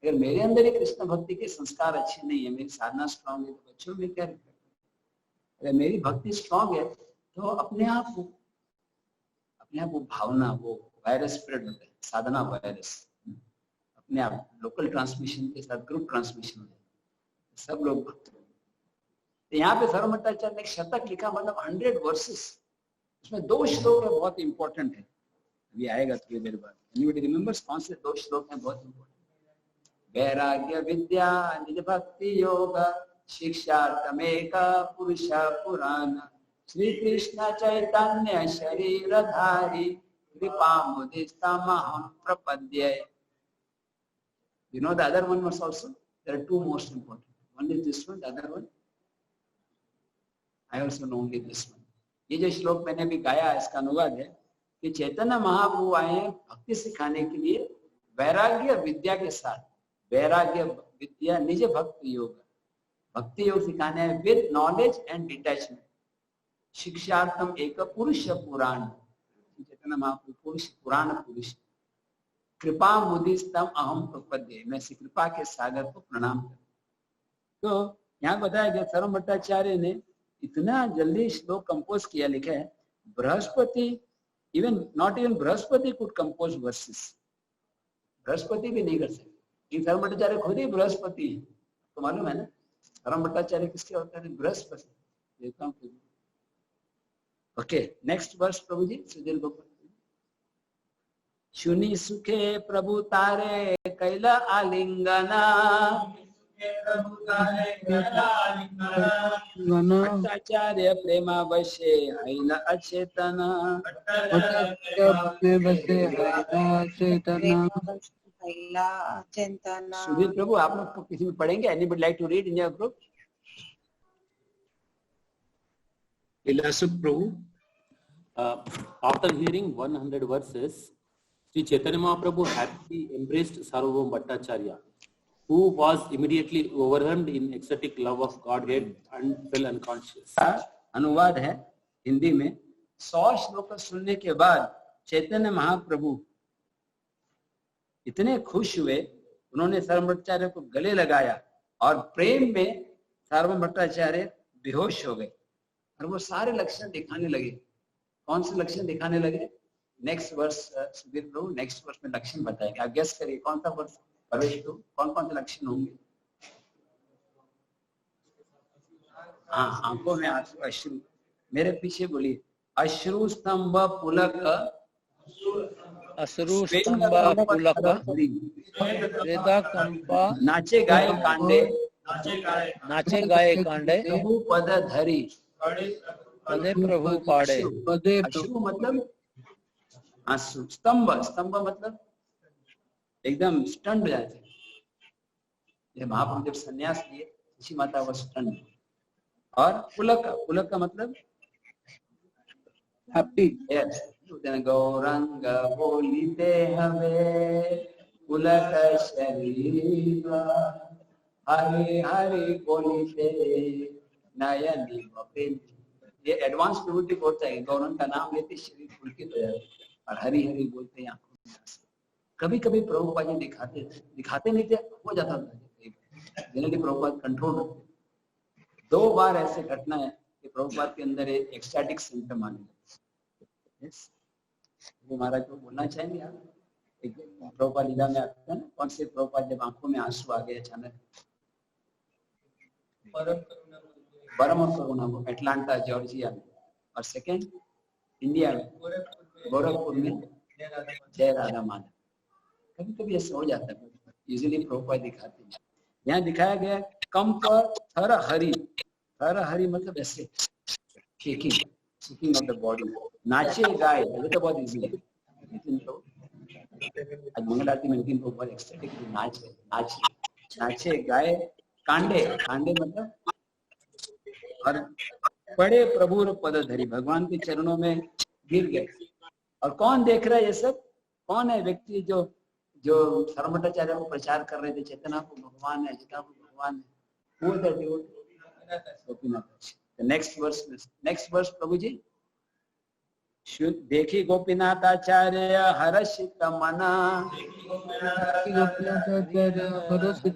अगर मेरे अंदर ही कृष्ण भक्ति के संस्कार अच्छे नहीं है, मेरी साधना स्ट्रांग है, तो बच्चों में क्या रिफ्लेक्ट? अगर मेरी भक्ति स्ट्रांग है तो अपने आप वो भावना, वो वायरस स्प्रेड होता है, साधना वायरस अपने आप लोकल ट्रांसमिशन के साथ ग्रुप ट्रांसमिशन होता है, सब लोग भक्त होते हैं। तो यहाँ पे सर्व भट्टाचार्य ने एक शतक लिखा, मतलब 100 वर्सेस, उसमें 2 श्लोक है बहुत इंपॉर्टेंट है, अभी आएगा थोड़ी देर बाद। एनीबॉडी रिमेंबर्स कौन से 2 श्लोक हैं बहुत इंपॉर्टेंट? वैराग्य विद्या निज भक्ति योग शिक्षार्थमेक पुरुष पुराण श्री कृष्ण चैतन्य शरीरधारी कृपामुदितमहं प्रपद्ये। You know the other one was also, there are 2 most important. One is this one, the other one I also know only this one. ये जो श्लोक मैंने अभी गाया, इसका अनुवाद है कि चैतन्य महाप्रभु आए हैं भक्ति सिखाने के लिए वैराग्य विद्या के साथ। वैराग्य विद्या निज भक्ति योग, भक्ति योग सिखाने हैं विद नॉलेज एंड डिटैचमेंट। शिक्षार्थम एक पुरुष पुराण, चैतन्य महाप्रभु पुरुष, पुराण पुरुष। कृपा मुदिस्तम अहम प्रपद्ये, मैं श्री कृपा के सागर को प्रणाम करता। तो यहाँ बताया गया सर्व भट्टाचार्य ने इतना जल्दी श्लोक कंपोज किया, लिखा है Brihaspati, not even Brihaspati could compose versus, Brihaspati भी नहीं कर सकते। सर्व भट्टाचार्य खुद ही बृहस्पति है, तो मालूम है ना सर्व भट्टाचार्य किसके होता है? बृहस्पति। ओके, नेक्स्ट वर्स प्रभु जी, सुधीर गोपाल। शुनि सुखे प्रभु तारे कैल आलिंगना, भट्टाचार्य प्रेमा बसे हैल अचेतना। सुधीर प्रभु, आप लोग किसी में पढ़ेंगे? Anybody like to read in your group? Ilasuk Prabhu, after hearing 100 verses, Sri Chaitanya Mahaprabhu happily embraced Sarvabhauma Bhattacharya, who was immediately overwhelmed in ecstatic love of Godhead and fell unconscious. अनुवाद है हिंदी में। 100 श्लोक सुनने के बाद चैतन्य महाप्रभु इतने खुश हुए, उन्होंने सर्व भट्टाचार्य को गले लगाया और प्रेम में सर्व भट्टाचार्य बेहोश हो गए और वो सारे लक्षण दिखाने लगे। कौन से लक्षण दिखाने लगे? नेक्स्ट वर्स सुधीर प्रभु, नेक्स्ट वर्स में लक्षण बताएंगे। आप गेस करिए कौन सा वर्स? प्रवेश प्रभु, कौन कौन से लक्षण होंगे? हाँ, आंखों में आंसू, अश्रु। मेरे पीछे बोलिए, अश्रु स्तंभ पुलक अश्रु स्तंभ पुलक वेदा कंपा नाचे गाए कांडे नाचे गाए कांडे प्रभु पद धरी पदे प्रभु पाड़े। अश्रु मतलब आंसू, स्तंभ, स्तंभ मतलब एकदम स्टंट हो जाते। ये महाप्रभु जब संन्यास लिए, ऋषि माता वो स्टंट। और पुलक, पुलक का मतलब हैप्पी। यस, गौरंग बोलिते हवे पुलक शरीर, हरे हरे बोलिते नयनी बपिन। ये एडवांस प्रवृत्ति होता है, गौरंग का नाम लेते शरीर पुलकित हो जाता है, और हरी हरी बोलते हैं आंखों में आंसू। कभी कभी प्रभुपाद जी दिखाते नहीं थे, हो जाता था। जनरली प्रभुपाद कंट्रोल रखते। 2 बार ऐसे घटना है कि प्रभुपाद के अंदर एक एक्सटैटिक सिम्टम आने लगे। यस, वो महाराज को बोलना चाहेंगे आप? एक प्रभुपाद लीला में आता है ना, कौन से प्रभुपाद जब आंखों में आंसू आ गए अचानक? परम करुणा, वो एटलांटा जॉर्जिया में। और सेकंड इंडिया में, गोरखपुर में जय राधा माधव। कभी कभी ऐसा हो जाता है, यूजुअली प्रभुपाद दिखाते हैं। यहाँ दिखाया गया कंप थर हरि, थर हरि मतलब ऐसे shaking, shaking of the body. नाचे गाए, ये तो बहुत इजी है, लेकिन तो आज मंगल आरती में लेकिन वो बहुत एक्सटेटिक नाच है, नाचे गाए कांडे, कांडे मतलब और पड़े प्रभु पद धरी, भगवान के चरणों में गिर गए। और कौन देख रहा है ये सब? कौन है व्यक्ति जो धर्मभट्टाचार्य को प्रचार कर रहे थे, चेतना को भगवान है, चेतना को भगवान है, वो द गोपीनाथ। नेक्स्ट वर्स प्रभु जी, देखी गोपीनाथ आचार्य हर्षित मना,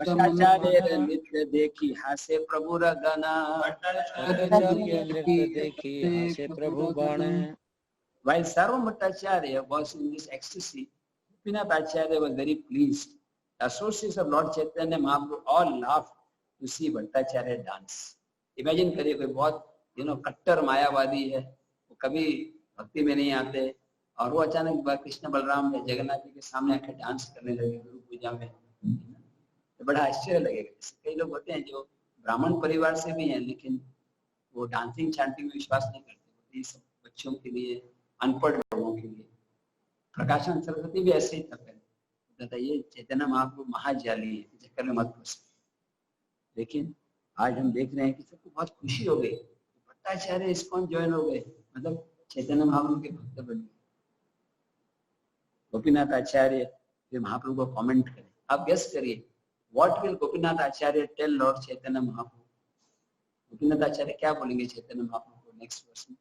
भट्टाचार्य नित्य देखी हासे प्रभु रगना, देखी हासे प्रभु गण। While Sarva Bhattacharya was in this ecstasy, Gopinath Acharya was very pleased. The associates of Lord Chaitanya Mahaprabhu all laughed to see Bhattacharya dance. Imagine करिए कोई बहुत कट्टर मायावादी है, वो कभी भक्ति में नहीं आते, और वो अचानक कृष्ण बलराम या जगन्नाथ जी के सामने आके डांस करने लगे गुरु पूजा में, तो बड़ा आश्चर्य लगेगा। कई लोग होते हैं जो ब्राह्मण परिवार से भी हैं, लेकिन वो डांसिंग चैंटिंग में विश्वास नहीं करते। ये सब बच्चों के लिए, अनपढ़ लोगों के लिए। प्रकाशन सरस्वती भी ऐसे ही था पहले, ये चैतन्य महाप्रभु महाजाली है, चक्कर में मत फंसो। लेकिन आज हम देख रहे हैं कि सबको बहुत खुशी हो गई, भट्टाचार्य इस्कॉन ज्वाइन हो गए, मतलब चैतन्य महाप्रभु के भक्त बन गए। गोपीनाथ आचार्य फिर महाप्रभु को कमेंट करें, आप गेस करिए, what will Gopinath Acharya tell lord Chaitanya Mahaprabhu? Gopinath Acharya क्या बोलेंगे चैतन्य महाप्रभु को नेक्स्ट वर्ष में?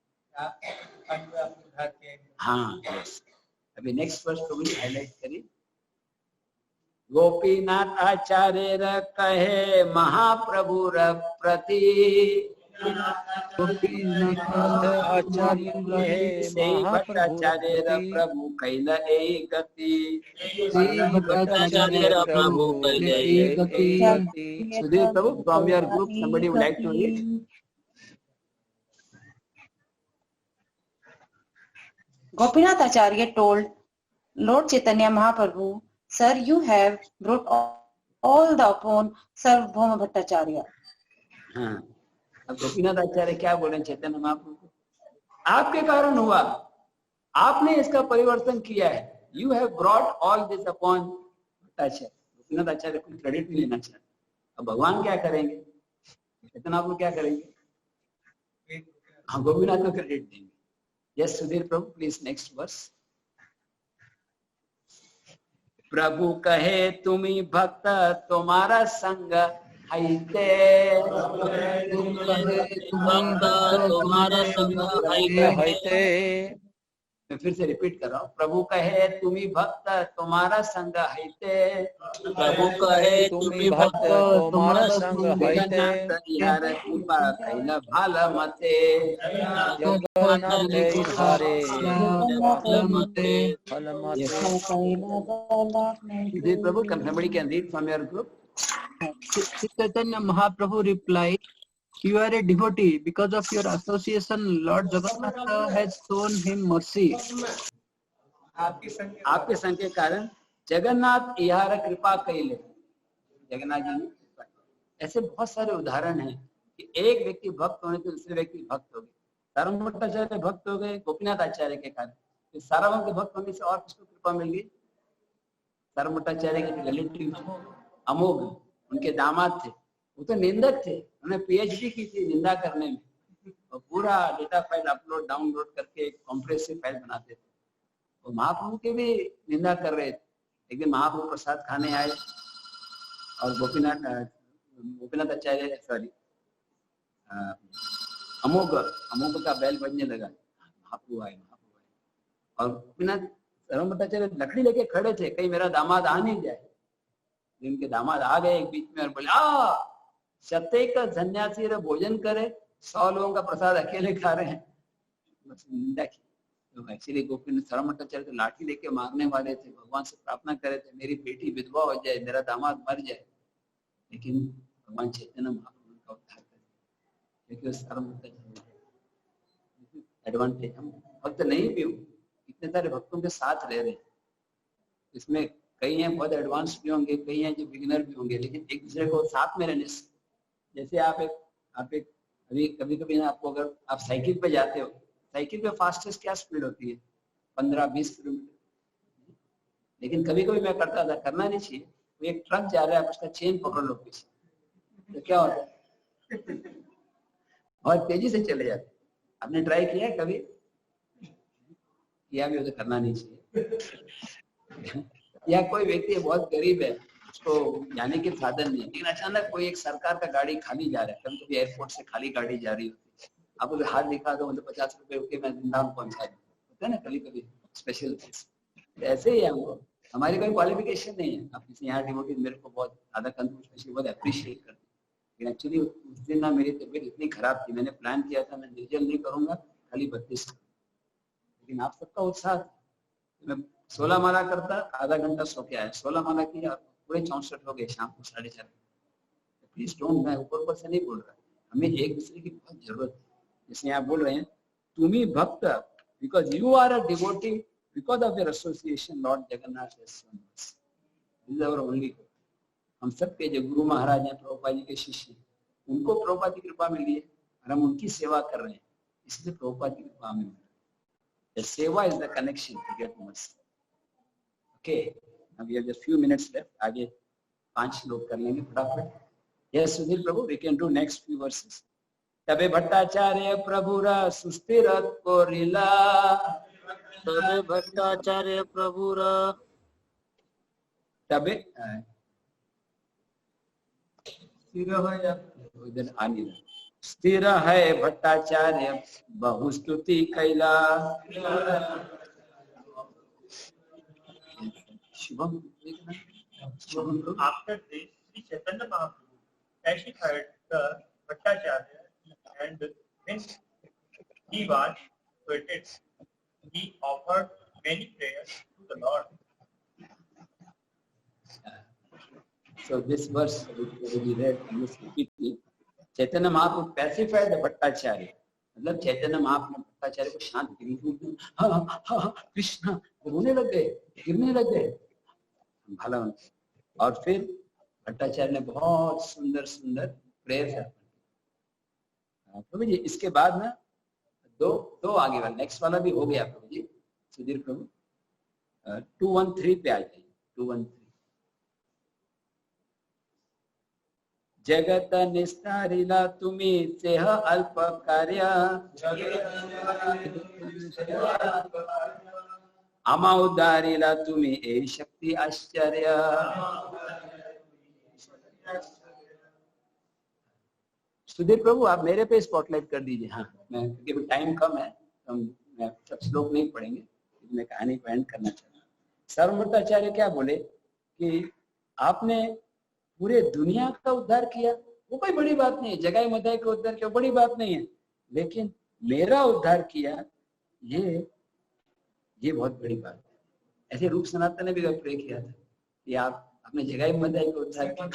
हाँ, अभी नेक्स्ट वर्ष प्रभु जी हाईलाइट करिए। गोपीनाथ आचार्य कहे महाप्रभु प्रति, आचार्य कहे भट्टाचार्य प्रभु कैल ए गति, प्रभु सुधीर प्रभु from your group somebody would like to read? Gopinath Acharya told Lord Chaitanya Mahaprabhu, "Sir, you have brought all the upon Sarvabhauma Bhattacharya." हाँ, अब गोपीनाथ आचार्य क्या बोले चैतन्य महाप्रभु को? आपके कारण हुआ, आपने इसका परिवर्तन किया है। You have brought all this upon Bhattacharya. Gopinath आचार्य कोई क्रेडिट नहीं लेना चाहते। अब भगवान क्या करेंगे? चैतन्य महाप्रभु क्या करेंगे? हाँ, गोपीनाथ को क्रेडिट देंगे। Yes Sudhir Prabhu, please next verse. प्रभु कहे तुम्ही भक्त तुम्हारा संग हईते, तुम्हारा संग हईते। मैं फिर से रिपीट कर रहा हूँ, प्रभु कहे तुम्ही भक्त तुम्हारा संग हईते, प्रभु कहे तुम्ही भक्त तुम्हारा संग हईते, यार कृपा कैला भाल मते, जगन्नाथ धारे फल मते। प्रभु, can somebody can read from your group? Chaitanya Mahaprabhu replied, You are a devotee. Because of your association, Lord Jagannath has shown him mercy. आपके संग के कारण जगन्नाथ इहार कृपा कैले, जगन्नाथ जी ने कृपा। ऐसे बहुत सारे उदाहरण हैं कि एक व्यक्ति भक्त होने से दूसरे व्यक्ति भक्त हो गए। सार्वभौम भट्टाचार्य भक्त हो गए गोपीनाथ आचार्य के कारण। तो सार्वभौम के भक्त होने से और किसको कृपा मिल गई? सार्वभौम भट्टाचार्य के रिलेटिव अमोघ, उनके दामाद थे, वो तो निंदक थे, उन्होंने पीएचडी की थी निंदा करने में, और पूरा डेटा फाइल अपलोड डाउनलोड करके एक कॉम्प्रेसिव फाइल बनाते थे। वो महाप्रभु के भी निंदा कर रहे थे। एक दिन महाप्रभु प्रसाद खाने आए और गोपीनाथ आचार्य सॉरी अमोघ का बैल बजने लगा, महाप्रभु आए और गोपीनाथ सार्वभौम भट्टाचार्य लकड़ी लेके खड़े थे, कहीं मेरा दामाद आ नहीं जाए। उनके दामाद आ गए एक बीच में और बोले सत्य का सन्यासी भोजन करे, 100 लोगों का प्रसाद अकेले खा रहे हैं। बस निंदा की। तो एक्चुअली गोपीनाथ सार्वभौम भट्टाचार्य तो लाठी लेके मारने वाले थे, भगवान से प्रार्थना करे थे मेरी बेटी विधवा हो जाए, मेरा दामाद मर जाए, लेकिन भगवान चैतन्य महाप्रभु का उद्धार करे, क्योंकि वो सार्वभौम भट्टाचार्य एडवांटेज। हम भक्त नहीं भी हो, इतने सारे भक्तों के साथ रह रहे हैं, इसमें कई हैं बहुत एडवांस भी होंगे, कई हैं जो बिगिनर भी होंगे, लेकिन एक दूसरे को साथ में रहने से, जैसे आप एक अभी कभी ना आपको अगर आप साइकिल पे जाते हो, साइकिल पे फास्टेस्ट क्या स्पीड होती है? 15-20 किलोमीटर। लेकिन कभी कभी मैं करता था, करना नहीं चाहिए, तो एक ट्रक जा रहा है, आप उसका चेन पकड़ लो पीछे, तो क्या होता है? बहुत तेजी से चले जाते। आपने ट्राई किया है कभी? किया भी हो तो करना नहीं चाहिए। या कोई व्यक्ति बहुत गरीब है, उसको जाने के साधन नहीं है, लेकिन अचानक कोई एक सरकार का गाड़ी खाली जा रहा है, कभी कभी एयरपोर्ट से खाली गाड़ी जा रही होती है, आप उसे हाथ दिखा दो, मतलब 50 रुपए के मैं नाम पहुंचा दूं, होता है ना कभी कभी स्पेशल केस। ऐसे ही है हमको, हमारी कोई क्वालिफिकेशन नहीं है। आप किसी यहाँ डिवोटी मेरे को बहुत आधा कंट्री बहुत अप्रिशिएट करते, लेकिन एक्चुअली उस दिन ना मेरी तबीयत इतनी खराब थी, मैंने प्लान किया था मैं निर्जल नहीं करूंगा, खाली 32, लेकिन आप सबका उत्साह, मैं 16 माला करता, आधा घंटा सो के आया, 16 माला किया, पूरे 64 हो गए शाम को 4:30। प्लीज डोंट, मैं ऊपर से नहीं बोल रहा, हमें एक दूसरे की बहुत जरूरत है। जैसे आप बोल रहे हैं तुम ही भक्त, because you are a devotee, because of your association Lord Jagannath has shown us. This is our only hope. हम सबके जो गुरु महाराज हैं, प्रभुपाद जी के शिष्य, उनको प्रभुपाद की कृपा मिली है और हम उनकी सेवा कर रहे हैं, इसलिए प्रभुपाद की कृपा हमें मिली है। The seva is the connection to get mercy. Okay, now we have just few minutes left. आगे 5 लोग कर लेंगे फटाफट। Yes, Sudhir Prabhu, we can do next few verses. तबे भट्टाचार्य प्रभुरा सुस्थिर कोरिला, तबे भट्टाचार्य प्रभुरा, तबे इधर आनी स्थिर है भट्टाचार्य बहुस्तुति कैला। शुभम After this, Sri Chaitanya Mahaprabhu pacified the Bhattacharya, and when he was persuaded, he offered many prayers to the Lord. So this verse which we read, this repeat, Chaitanya Mahaprabhu pacified the Bhattacharya, मतलब चैतन्य महाप्रभु भट्टाचार्य को शांत किया। हाँ हाँ कृष्ण, रोने लग गए, गिरने लग गए, भला। और फिर भट्टाचार्य ने बहुत सुंदर सुंदर प्रेयर प्रभु जी। इसके बाद ना दो आगे वाला, नेक्स्ट वाला भी हो गया प्रभु जी। सुधीर प्रभु 213 पे आ जाइए। 213 जगत निस्तारिला तुम्ही सेह अल्प कार्य, आमा उदारिला तुम्ही ए शक्ति आश्चर्य। सुधीर प्रभु आप मेरे पे स्पॉटलाइट कर दीजिए। हाँ, मैं क्योंकि टाइम कम है, मैं सब श्लोक नहीं पढ़ेंगे, मैं कहानी को एंड करना चाहता हूँ। सार्वभौम भट्टाचार्य क्या बोले कि आपने पूरे दुनिया का उद्धार किया, वो कोई बड़ी बात नहीं है, जगाई मदाई का उद्धार किया बड़ी बात नहीं है, लेकिन मेरा उद्धार किया ये बहुत बड़ी बात है। ऐसे रूप सनातन ने भी प्रे किया था कि आपने जगाई मदाई का उद्धार किया,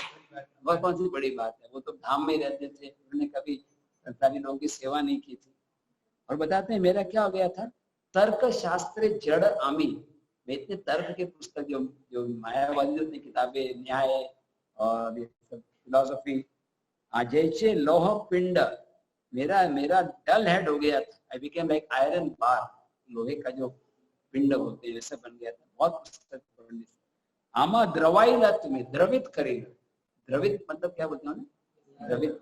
वह कौन सी बड़ी बात है। वो तो धाम में रहते थे, उन्होंने कभी संसारी लोगों की सेवा नहीं की थी। और बताते हैं मेरा क्या हो गया था, तर्क शास्त्र जड़ आमी, मैं इतने तर्क के पुस्तक जो मायावादी जो किताबें, न्याय और ये सब फिलोसफी, जैसे लोह पिंड, मेरा डल हेड हो गया था। I became like iron bar, लोहे का जो पिंड होते हैं वैसे बन गया था, बहुत पुस्तक पढ़ने से। आमा द्रवाइला, तुम्हें द्रवित करेगा, द्रवित मतलब क्या बोलते हैं, द्रवित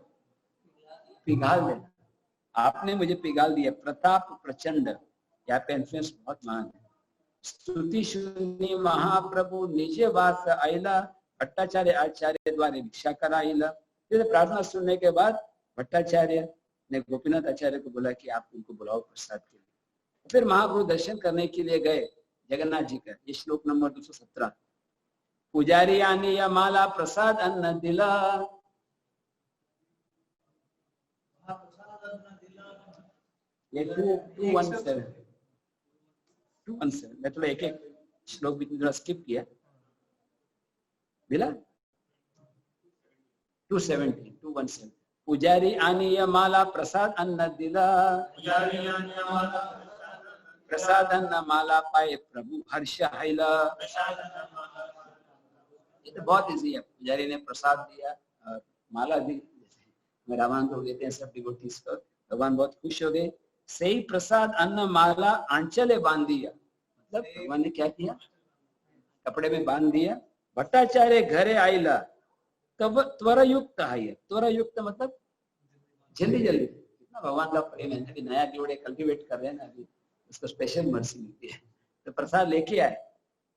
पिघाल देना, आपने मुझे पिघाल दिया। प्रताप प्रचंड, यहाँ पे इन्फ्लुएंस बहुत महान है। स्तुति शून्य महाप्रभु निज वास आइला, भट्टाचार्य आचार्य द्वारा भिक्षा कराइला। फिर प्रार्थना सुनने के बाद भट्टाचार्य ने गोपीनाथ आचार्य को बोला कि आप उनको बुलाओ प्रसाद के लिए। फिर महाप्रभु दर्शन करने के लिए गए जगन्नाथ जी का। ये श्लोक नंबर 217, पुजारी आने या माला प्रसाद अन्न दिला, ये 217 मैं थोड़ा एक एक श्लोक भी थोड़ा स्किप किया। दिला 217 पुजारी आनीय माला प्रसाद अन्न दिला, प्रसाद अन्न माला पाए प्रभु हर्ष हैला। ये तो बहुत इजी है। पुजारी ने प्रसाद दिया और माला दी, जैसे रामायण को देते हैं सब डिवोटीज को, भगवान बहुत खुश हो गए। सही प्रसाद अन्न माला आंचले बांध दिया, मतलब भगवान ने क्या किया, कपड़े में बांध दिया। भट्टाचार्य घरे आइला तब त्वरयुक्त है, त्वरयुक्त मतलब जल्दी जल्दी। कितना भगवान का प्रेम है, अभी नया जोड़े कल्टीवेट कर रहे हैं ना, अभी उसको स्पेशल मर्सी मिलती है। तो प्रसाद लेके आए।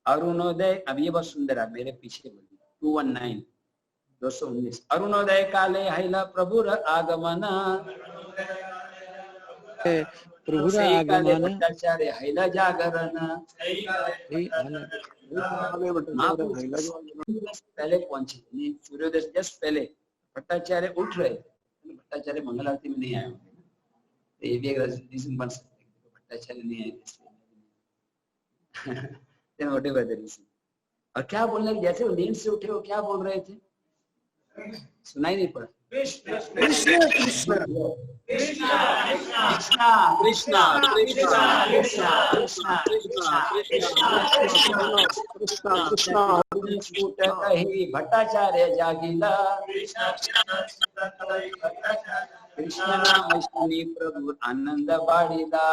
अरुणोदय, अब ये बहुत सुंदर है, मेरे पीछे बोलिए 219 अरुणोदय काले हैला प्रभुर आगमना, प्रभुर आगमन भट्टाचार्य हैला जागरण। पहले पहुंचे, सूर्योदय जस्ट पहले भट्टाचार्य उठ रहे, भट्टाचार्य मंगल आरती में नहीं आए, तो ये भी एक रीजन बन सकता है, भट्टाचार्य नहीं आए इसलिए। और क्या बोलने, जैसे वो नींद से उठे वो क्या बोल रहे थे, सुनाई नहीं पड़ा। कृष्ण कृष्ण कृष्ण कृष्ण कृष्ण कृष्ण कही भट्टाचार्य जागिला, कृष्ण नाम सुनी प्रभु आनंद बाड़ीला।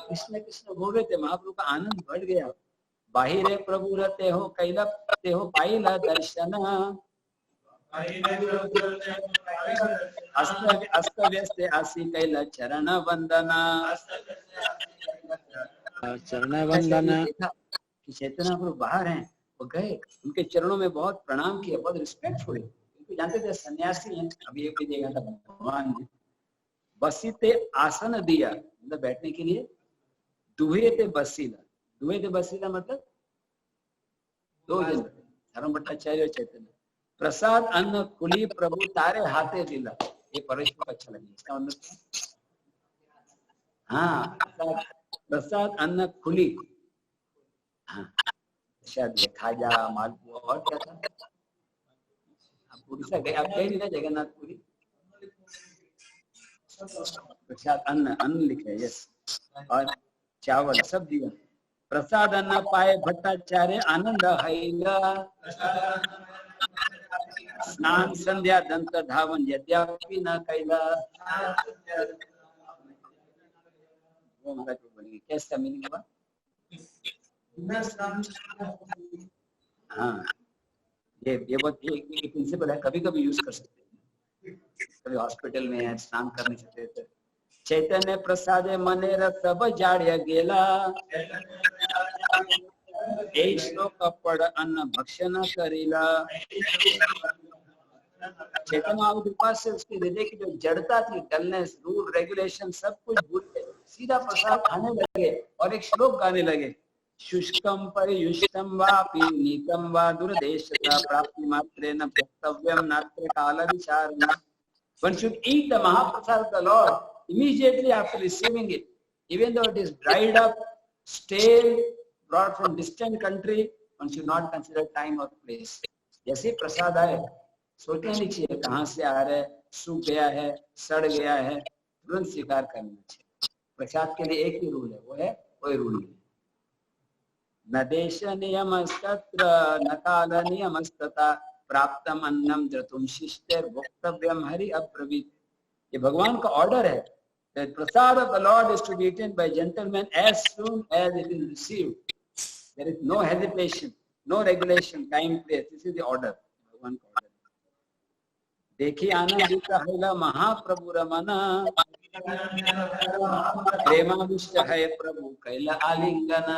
कृष्ण कृष्ण बोल रहे थे, महाप्रभु का आनंद बढ़ गया। बाहिरे प्रभु रहते हो कैला ते हो पाइला दर्शन, अस्त व्यस्त आसी कैला चरण वंदना। चरण वंदना कि चैतन्य प्रभु बाहर हैं, वो गए उनके चरणों में बहुत प्रणाम किया, बहुत रिस्पेक्टफुल, क्योंकि जानते थे सन्यासी हैं। अभी एक देखा था भगवान ने बसीते आसन दिया, मतलब बैठने के लिए। दुहे ते बसीला मतलब दो जन, धर्म भट्टाचार्य और चैतन्य। प्रसाद अन्न खुली प्रभु तारे हाथे दिला, ये परमेश्वर को अच्छा लगे, इसका मतलब हाँ, प्रसाद अन्न खुली, हाँ शायद खाजा मालपुआ और क्या था। अब उड़ीसा गए, आप गए नहीं ना जगन्नाथपुरी। प्रसाद अन्न लिखे, यस, और चावल सब दिया। प्रसाद अन्न पाए भट्टाचार्य आनंद हैला, स्नान संध्या दंत धावन यद्यपि न कैला। वो महाराज को बोलेंगे कैसा मीनिंग हुआ। हाँ, ये बहुत ये प्रिंसिपल है, कभी कभी यूज कर सकते हैं। कभी हॉस्पिटल में है, स्नान करने सकते थे। चैतन्य प्रसाद मने सब जाड़्य गेला, एक श्लोक पढ़ अन्न भक्षण करेला। चैतन्य महाप्रभु के पास से उसके हृदय की जो जड़ता थी, डलनेस, रूल रेगुलेशन सब कुछ भूल गए, सीधा प्रसाद खाने लगे और एक श्लोक गाने लगे। शुष्कम परियुष्टम वापि नीतम वा दुर्देशता प्राप्ति मात्रेण भक्तव्यम नात्र काल विचारणा। One should eat the Mahaprasad of the Lord immediately after receiving it, even though it is dried up, stale, brought from distant country. One should not consider time or place. जैसे प्रसाद आए सोचना नहीं चाहिए कहाँ से आ रहा है, सूख गया है, सड़ गया है, तुरंत स्वीकार करना चाहिए। प्रसाद के लिए एक ही रूल है, वो है कोई रूल नहीं। न देश नियमस्तत्र न काल नियमस्तथा प्राप्तम अन्नम द्रतुम शिष्टेर भोक्तव्यम हरि अब्रवीत। ये भगवान का ऑर्डर है। The prasad of the Lord is to be eaten by gentlemen as soon as it is received. There is no hesitation, no regulation, time, place. This is the order. भगवान का ऑर्डर। देखिए आनंदित हैला महाप्रभु रमना, प्रेमाविष्ट है प्रभु कैला आलिंगना।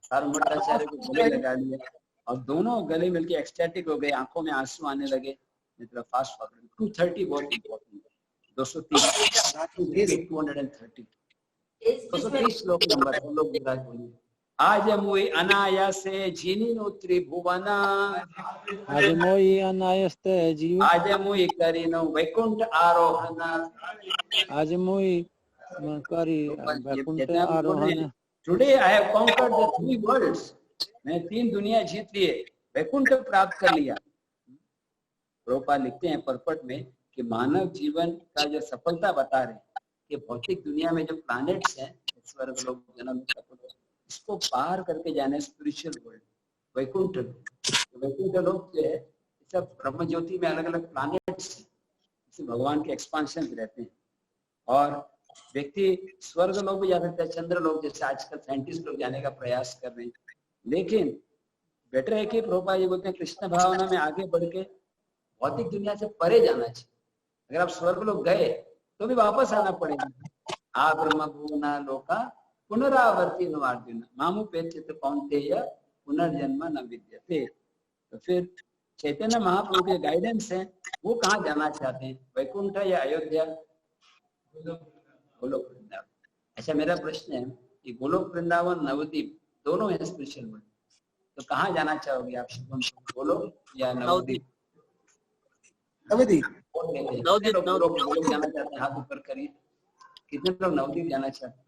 सारू भट्टाचार्य को गले लगा लिया और दोनों गले मिलके एक्सटैटिक हो गए, आंखों में आंसू आने लगे। मतलब फास्ट फॉरवर्ड 230 बहुत इंपॉर्टेंट, 230 230 श्लोक नंबर हम लोग विराज बोलिए। आज मुई अनायासे जीनिनो त्रिभुवना, आज मोई अनायस्ते जीव, आज मुई करिनो वैकुंठ आरोहण, आज मोई करी वैकुंठ आरोहण। Today I have conquered the 3 worlds, मैं 3 दुनिया जीत लिए, वैकुंठ प्राप्त कर लिया। प्रभुपाद लिखते हैं परपट में कि मानव जीवन का जो सफलता बता रहे हैं कि भौतिक दुनिया में जो प्लैनेट्स हैं, स्वर्ग लोक, जन्म, इसको पार करके जाने स्पिरिचुअल वर्ल्ड, वैकुंठ लोक। वैकुंठ लोक जो है सब ब्रह्म ज्योति में अलग अलग प्लैनेट्स हैं, इसमें भगवान के एक्सपांशन रहते हैं। और व्यक्ति स्वर्ग लोक भी जा सकता है, चंद्र लोक, जैसे आजकल साइंटिस्ट लोग जाने का प्रयास कर रहे हैं। लेकिन बेटर है कि प्रभुपाद जी बोलते हैं कृष्ण भावना में आगे बढ़ के भौतिक दुनिया से परे जाना चाहिए। अगर आप स्वर्ग लोग गए तो भी वापस आना पड़ेगा। आ ब्रह्म भुवना लोका पुनरावर्ती अर्जुन मामू पेचित कौन्तेय पुनर्जन्म न विद्यते। तो फिर चैतन्य महाप्रभु के गाइडेंस है, वो कहाँ जाना चाहते हैं, वैकुंठ या अयोध्या? गोलोक वृंदावन। अच्छा मेरा प्रश्न है कि गोलोक वृंदावन नवद्वीप दोनों है स्पिरिचुअल वर्ल्ड, तो कहाँ जाना चाहोगे आप शुभम, गोलोक या नवद्वीप? नवद्वीप। गोलोक जाना चाहते हैं, हाथ ऊपर करिए। कितने लोग नवद्वीप जाना चाहते हैं?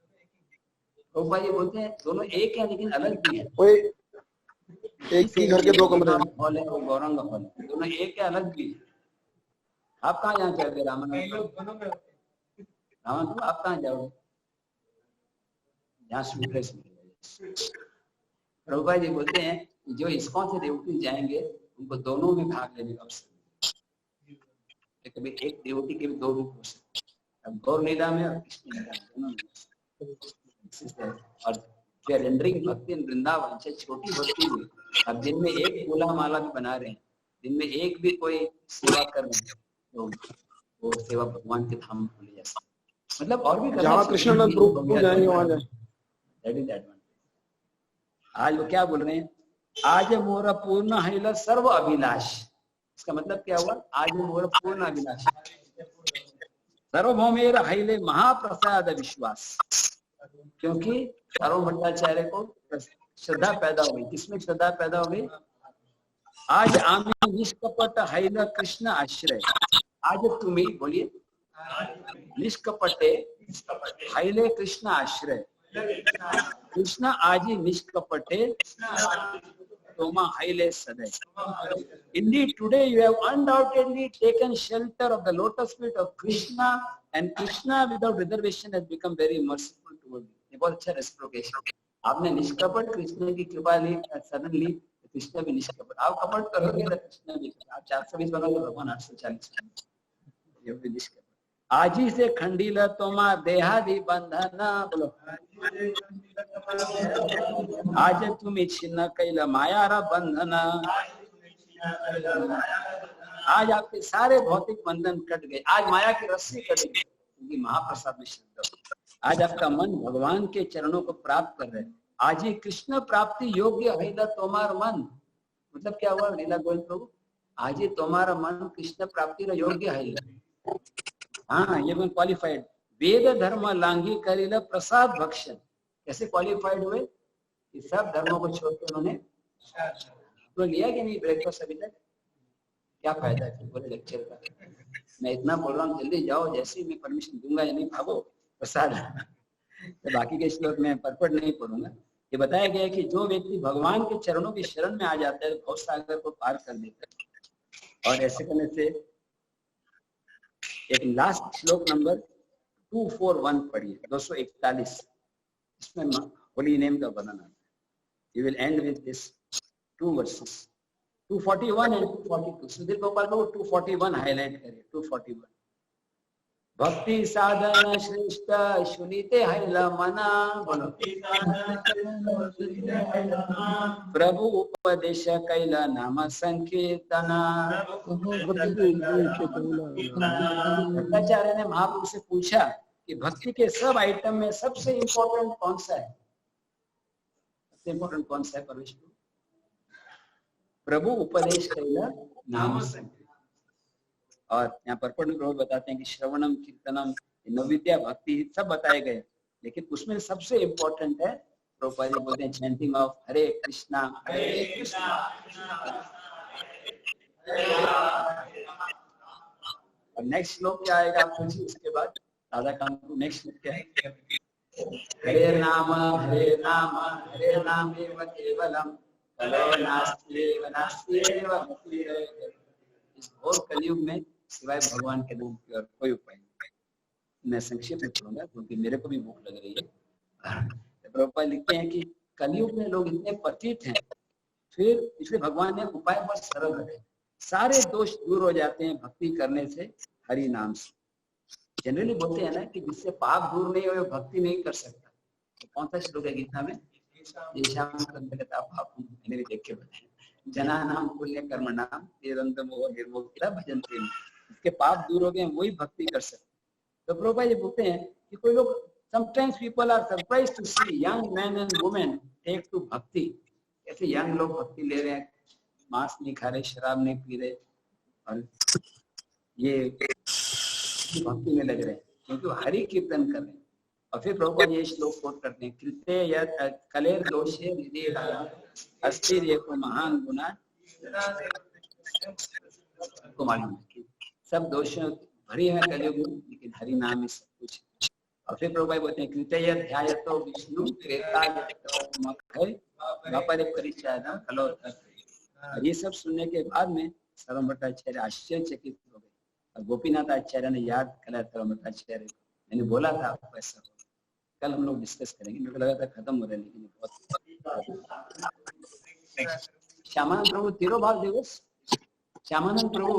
तो भाई ये बोलते हैं दोनों एक है लेकिन अलग भी है। कोई एक ही घर के 2 कमरे हैं। हॉल है, वो गौरंग हॉल है, दोनों एक है अलग भी है। आप कहाँ जाना चाहोगे रामन? रामन आप कहाँ जाओगे? जहाँ स्वीटनेस मिलेगा। प्रभुपाद जी बोलते हैं जो इस्कॉन से देवटी जाएंगे उनको दोनों में भाग लेने का अवसर, कभी एक देवटी के भी 2 रूप हो सकते हैं, गौर लीला में और कृष्ण लीला में दोनों में। और रेंडरिंग भक्ति इन वृंदावन से छोटी भक्ति हुई, अब दिन में एक फूला माला भी बना रहे हैं, दिन में एक भी कोई सेवा कर रहे हैं तो वो सेवा भगवान के धाम में ले जा सकते। मतलब और भी जहाँ कृष्णानंद प्रभु जाएंगे वहाँ जाए। आज वो क्या बोल रहे हैं, आज मोर पूर्ण हैल सर्व अभिलाष। इसका मतलब क्या हुआ, आज मोर पूर्ण अभिलाष सर्वभौमेर हैले महाप्रसाद विश्वास। क्योंकि सार्वभौम भट्टाचार्य को श्रद्धा पैदा हो गई। किसमें श्रद्धा पैदा हो गई? आज आमी निष्कपट हैल कृष्ण आश्रय। आज तुम्हें बोलिए निष्कपटे हैले कृष्ण आश्रय। कृष्ण आजी निष्कपटे तोमा haile sadai. Indeed, today you have undoubtedly taken shelter of the lotus feet of Krishna, and Krishna without reservation has become very merciful toward you. ये बहुत अच्छा रेसिप्रोकेशन। आपने निष्कपट कृष्ण की कृपा ली, सडनली कृष्ण भी निष्कपट। आप कपट करोगे तो कृष्ण भी, आप 420 बनोगे भगवान 840 बनोगे। ये भी निष्कपट। आजी से खंडील तोमा देहादि बंधन। बोलो आज तुम्हें छिन्न कैला मायारा बंधन। आज आपके सारे भौतिक बंधन कट गए, आज माया की रस्सी कट गई क्योंकि महाप्रसाद में श्रद्धा। आज आपका मन भगवान के चरणों को प्राप्त कर रहे हैं। आज ही कृष्ण प्राप्ति योग्य हैला तोमार मन। मतलब क्या हुआ लीला गोविंद प्रभु, आज ही तुम्हारा मन कृष्ण प्राप्ति का योग्य है। हाँ ये मैं क्वालिफाइड। वेद धर्म लांगी करीला प्रसाद भक्षण। कैसे क्वालिफाइड हुए? कि सब धर्मों को छोड़ के उन्होंने तो लिया कि नहीं ब्रेकफास्ट अभी तक? क्या फायदा है पूरे लेक्चर का? मैं इतना बोल रहा हूँ जल्दी जाओ, जैसे ही मैं परमिशन दूंगा या नहीं भागो प्रसाद। तो बाकी के श्लोक में परपट नहीं पढ़ूंगा। ये बताया गया है कि जो व्यक्ति भगवान के चरणों की शरण में आ जाता है भव सागर को पार कर देता है। और ऐसे करने से एक लास्ट श्लोक नंबर 241 पढ़िए, 241, इसमें होली नेम का वर्णन आता है। You will and with this 2 versus 241 and 242। Sudhir Gopal को 241 हाईलाइट करिए। 241 भक्ति साधन श्रेष्ठ सुनीते हैला मना, बोलो प्रभु उपदेश कैला नाम संकीर्तना। भट्टाचार्य ने महाप्रभु से पूछा कि भक्ति के सब आइटम में सबसे इम्पोर्टेंट कौन सा है? सबसे इम्पोर्टेंट कौन सा है परमेश्वर? प्रभु उपदेश कैला नाम संकीर्तन। और यहाँ पर प्रभु बताते हैं कि श्रवणम कीर्तनम नवविद्या भक्ति सब बताए गए, लेकिन उसमें सबसे इम्पोर्टेंट है प्रभुपाद जी बोलते हैं चैंटिंग ऑफ हरे कृष्णा हरे कृष्णा। और नेक्स्ट श्लोक क्या आएगा आप सोचिए। उसके बाद राधा कांत को नेक्स्ट श्लोक क्या है? हरे नाम हरे नाम हरे नाम एव केवलम कलौ नास्त्येव नास्त्येव मुक्तिरेव। इस घोर कलयुग में सिवाय भगवान के नाम की और कोई उपाय नहीं। मैं संक्षेप में पढ़ूंगा क्योंकि मेरे को भी भूख लग रही है। प्रभुपाद लिखते हैं कि कलयुग में लोग इतने पतित हैं, फिर इसलिए भगवान ने उपाय बहुत सरल रखे। सारे दोष दूर हो जाते हैं भक्ति करने से, हरि नाम से। जनरली बोलते हैं ना कि जिससे पाप दूर नहीं हो भक्ति नहीं कर सकता। तो कौन सा श्लोक है गीता में? पाप मैंने भी देख के बताया, जना नाम पुण्य कर्म नाम निर्मोक्ता भजन्ते। इसके पाप दूर हो गए वही भक्ति कर सकते। तो प्रभुपाद जी बोलते हैं कि कोई लोग sometimes people are surprised to see young men and women take to भक्ति। ऐसे यंग लोग भक्ति ले रहे हैं, मांस नहीं खा रहे, शराब नहीं पी रहे और ये भक्ति में लग रहे हैं क्योंकि वो हरि कीर्तन कर रहे हैं। और फिर प्रभुपाद ये श्लोक कोट करते हैं, कृत्य यत् कलेर दोषे हृदय अस्थिर ये को महान गुना को मालूम है कि सब दोषों भरी है कलयुग में, लेकिन हरि नाम में सब कुछ। और फिर प्रभुपाद बोलते हैं कृत्य यत् ध्यायतो विष्णु त्रेता परिचय कलो। ये सब सुनने के बाद में सर्व भट्टाचार्य आश्चर्यचकित हो गए। और गोपीनाथ आचार्य ने याद करा सर्व भट्टाचार्य, मैंने बोला था आपको ऐसा। कल हम लोग डिस्कस करेंगे, मेरे को लगा था खत्म हो रहा है लेकिन बहुत। श्यामानंद प्रभु तिरुभाव दिवस, श्यामानंद प्रभु,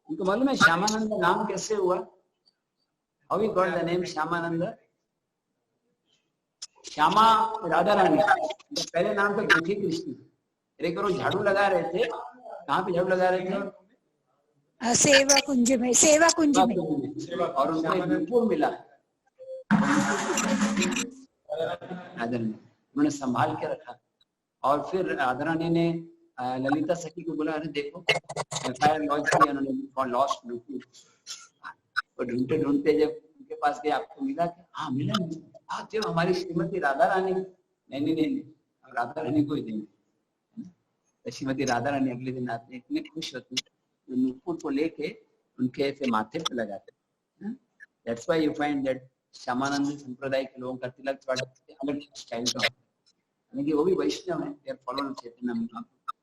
उनको मालूम है श्यामानंद नाम कैसे हुआ? How he got the name Shyamananda? Shyama Radha Rani, पहले नाम तो गोपी कृष्ण। एक बार झाड़ू लगा रहे थे, कहाँ पे झाड़ू लगा रहे थे? सेवा कुंज में, सेवा कुंज में। और उनको एक नुपुर मिला, उन्होंने संभाल के रखा। और फिर राधारानी ने ललिता सखी को बोला, अरे देखो एफआईआर लॉन्च किया उन्होंने फॉर लॉस्ट नुपुर। और ढूंढते ढूंढते जब उनके पास गए, आपको मिला क्या? हाँ मिला। आप जब हमारी श्रीमती राधा रानी, नहीं राधा रानी को ही देंगे। तो श्रीमती राधा रानी अगले दिन आते, इतने खुश होती, नुपुर को लेके उनके ऐसे माथे पे लगाते। That's why you find that Shyamanand संप्रदाय के लोगों का तिलक थोड़ा अलग स्टाइल का होता है, लेकिन वो भी वैष्णव है, they are following Chaitanya Mahaprabhu.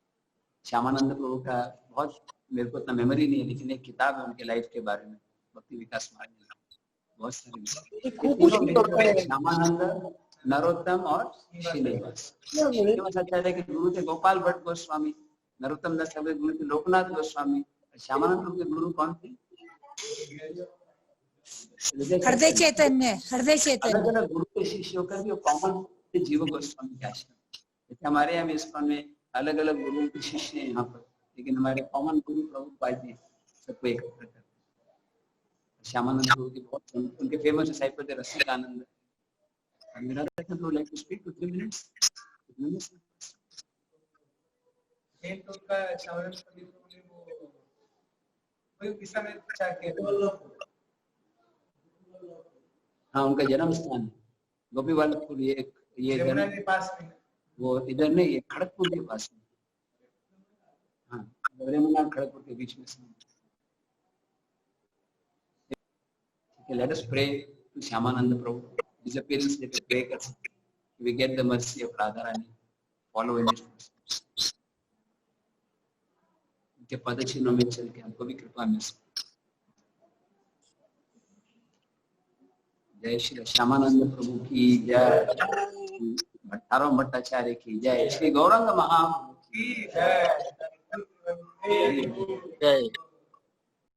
Shyamanand प्रभु का बहुत, मेरे को इतना मेमोरी नहीं है, लेकिन एक किताब है उनके लाइफ के बारे में, भक्ति विकास मार्ग में बहुत सारे। श्यामानंद, नरोत्तम और श्रीनिवास। श्रीनिवास आचार्य के गुरु थे गोपाल भट्ट गोस्वामी, नरोत्तम दास के गुरु थे लोकनाथ गोस्वामी, श्यामानंद प्रभु के गुरु कौन थे? हृदय चैतन्य। हृदय चैतन्य अलग अलग गुरु के शिष्य होकर भी कॉमन जीव गोस्वामी के आश्रम। जैसे हमारे यहाँ इस्कॉन में अलग अलग गुरुओं के शिष्य हैं यहाँ पर, लेकिन हमारे कॉमन गुरु प्रभुपाद जी सबको एकत्र करते हैं। श्यामानंद प्रभु की बहुत उनके फेमस डिसाइपल थे रसिकानंद। मेरा तो लाइक टू स्पीक 2-3 मिनट्स। हाँ, उनका जन्म स्थान गोपीवालपुर, ये के पास में, वो इधर नहीं, ये खड़गपुर के पास में। हाँ, यमुना खड़गपुर के बीच में। Let us pray to Shyamanand Prabhu. His appearance पे प्रे कर सकते हैं। we get the mercy of Radharani, follow in his footsteps. उनके पद चिन्हों में चल के हमको भी कृपा मिल सके। जय श्री श्यामानंद प्रभु की जय, भट्टाराम भट्टाचार्य की जय, श्री गौरांग महाप्रभु की जय।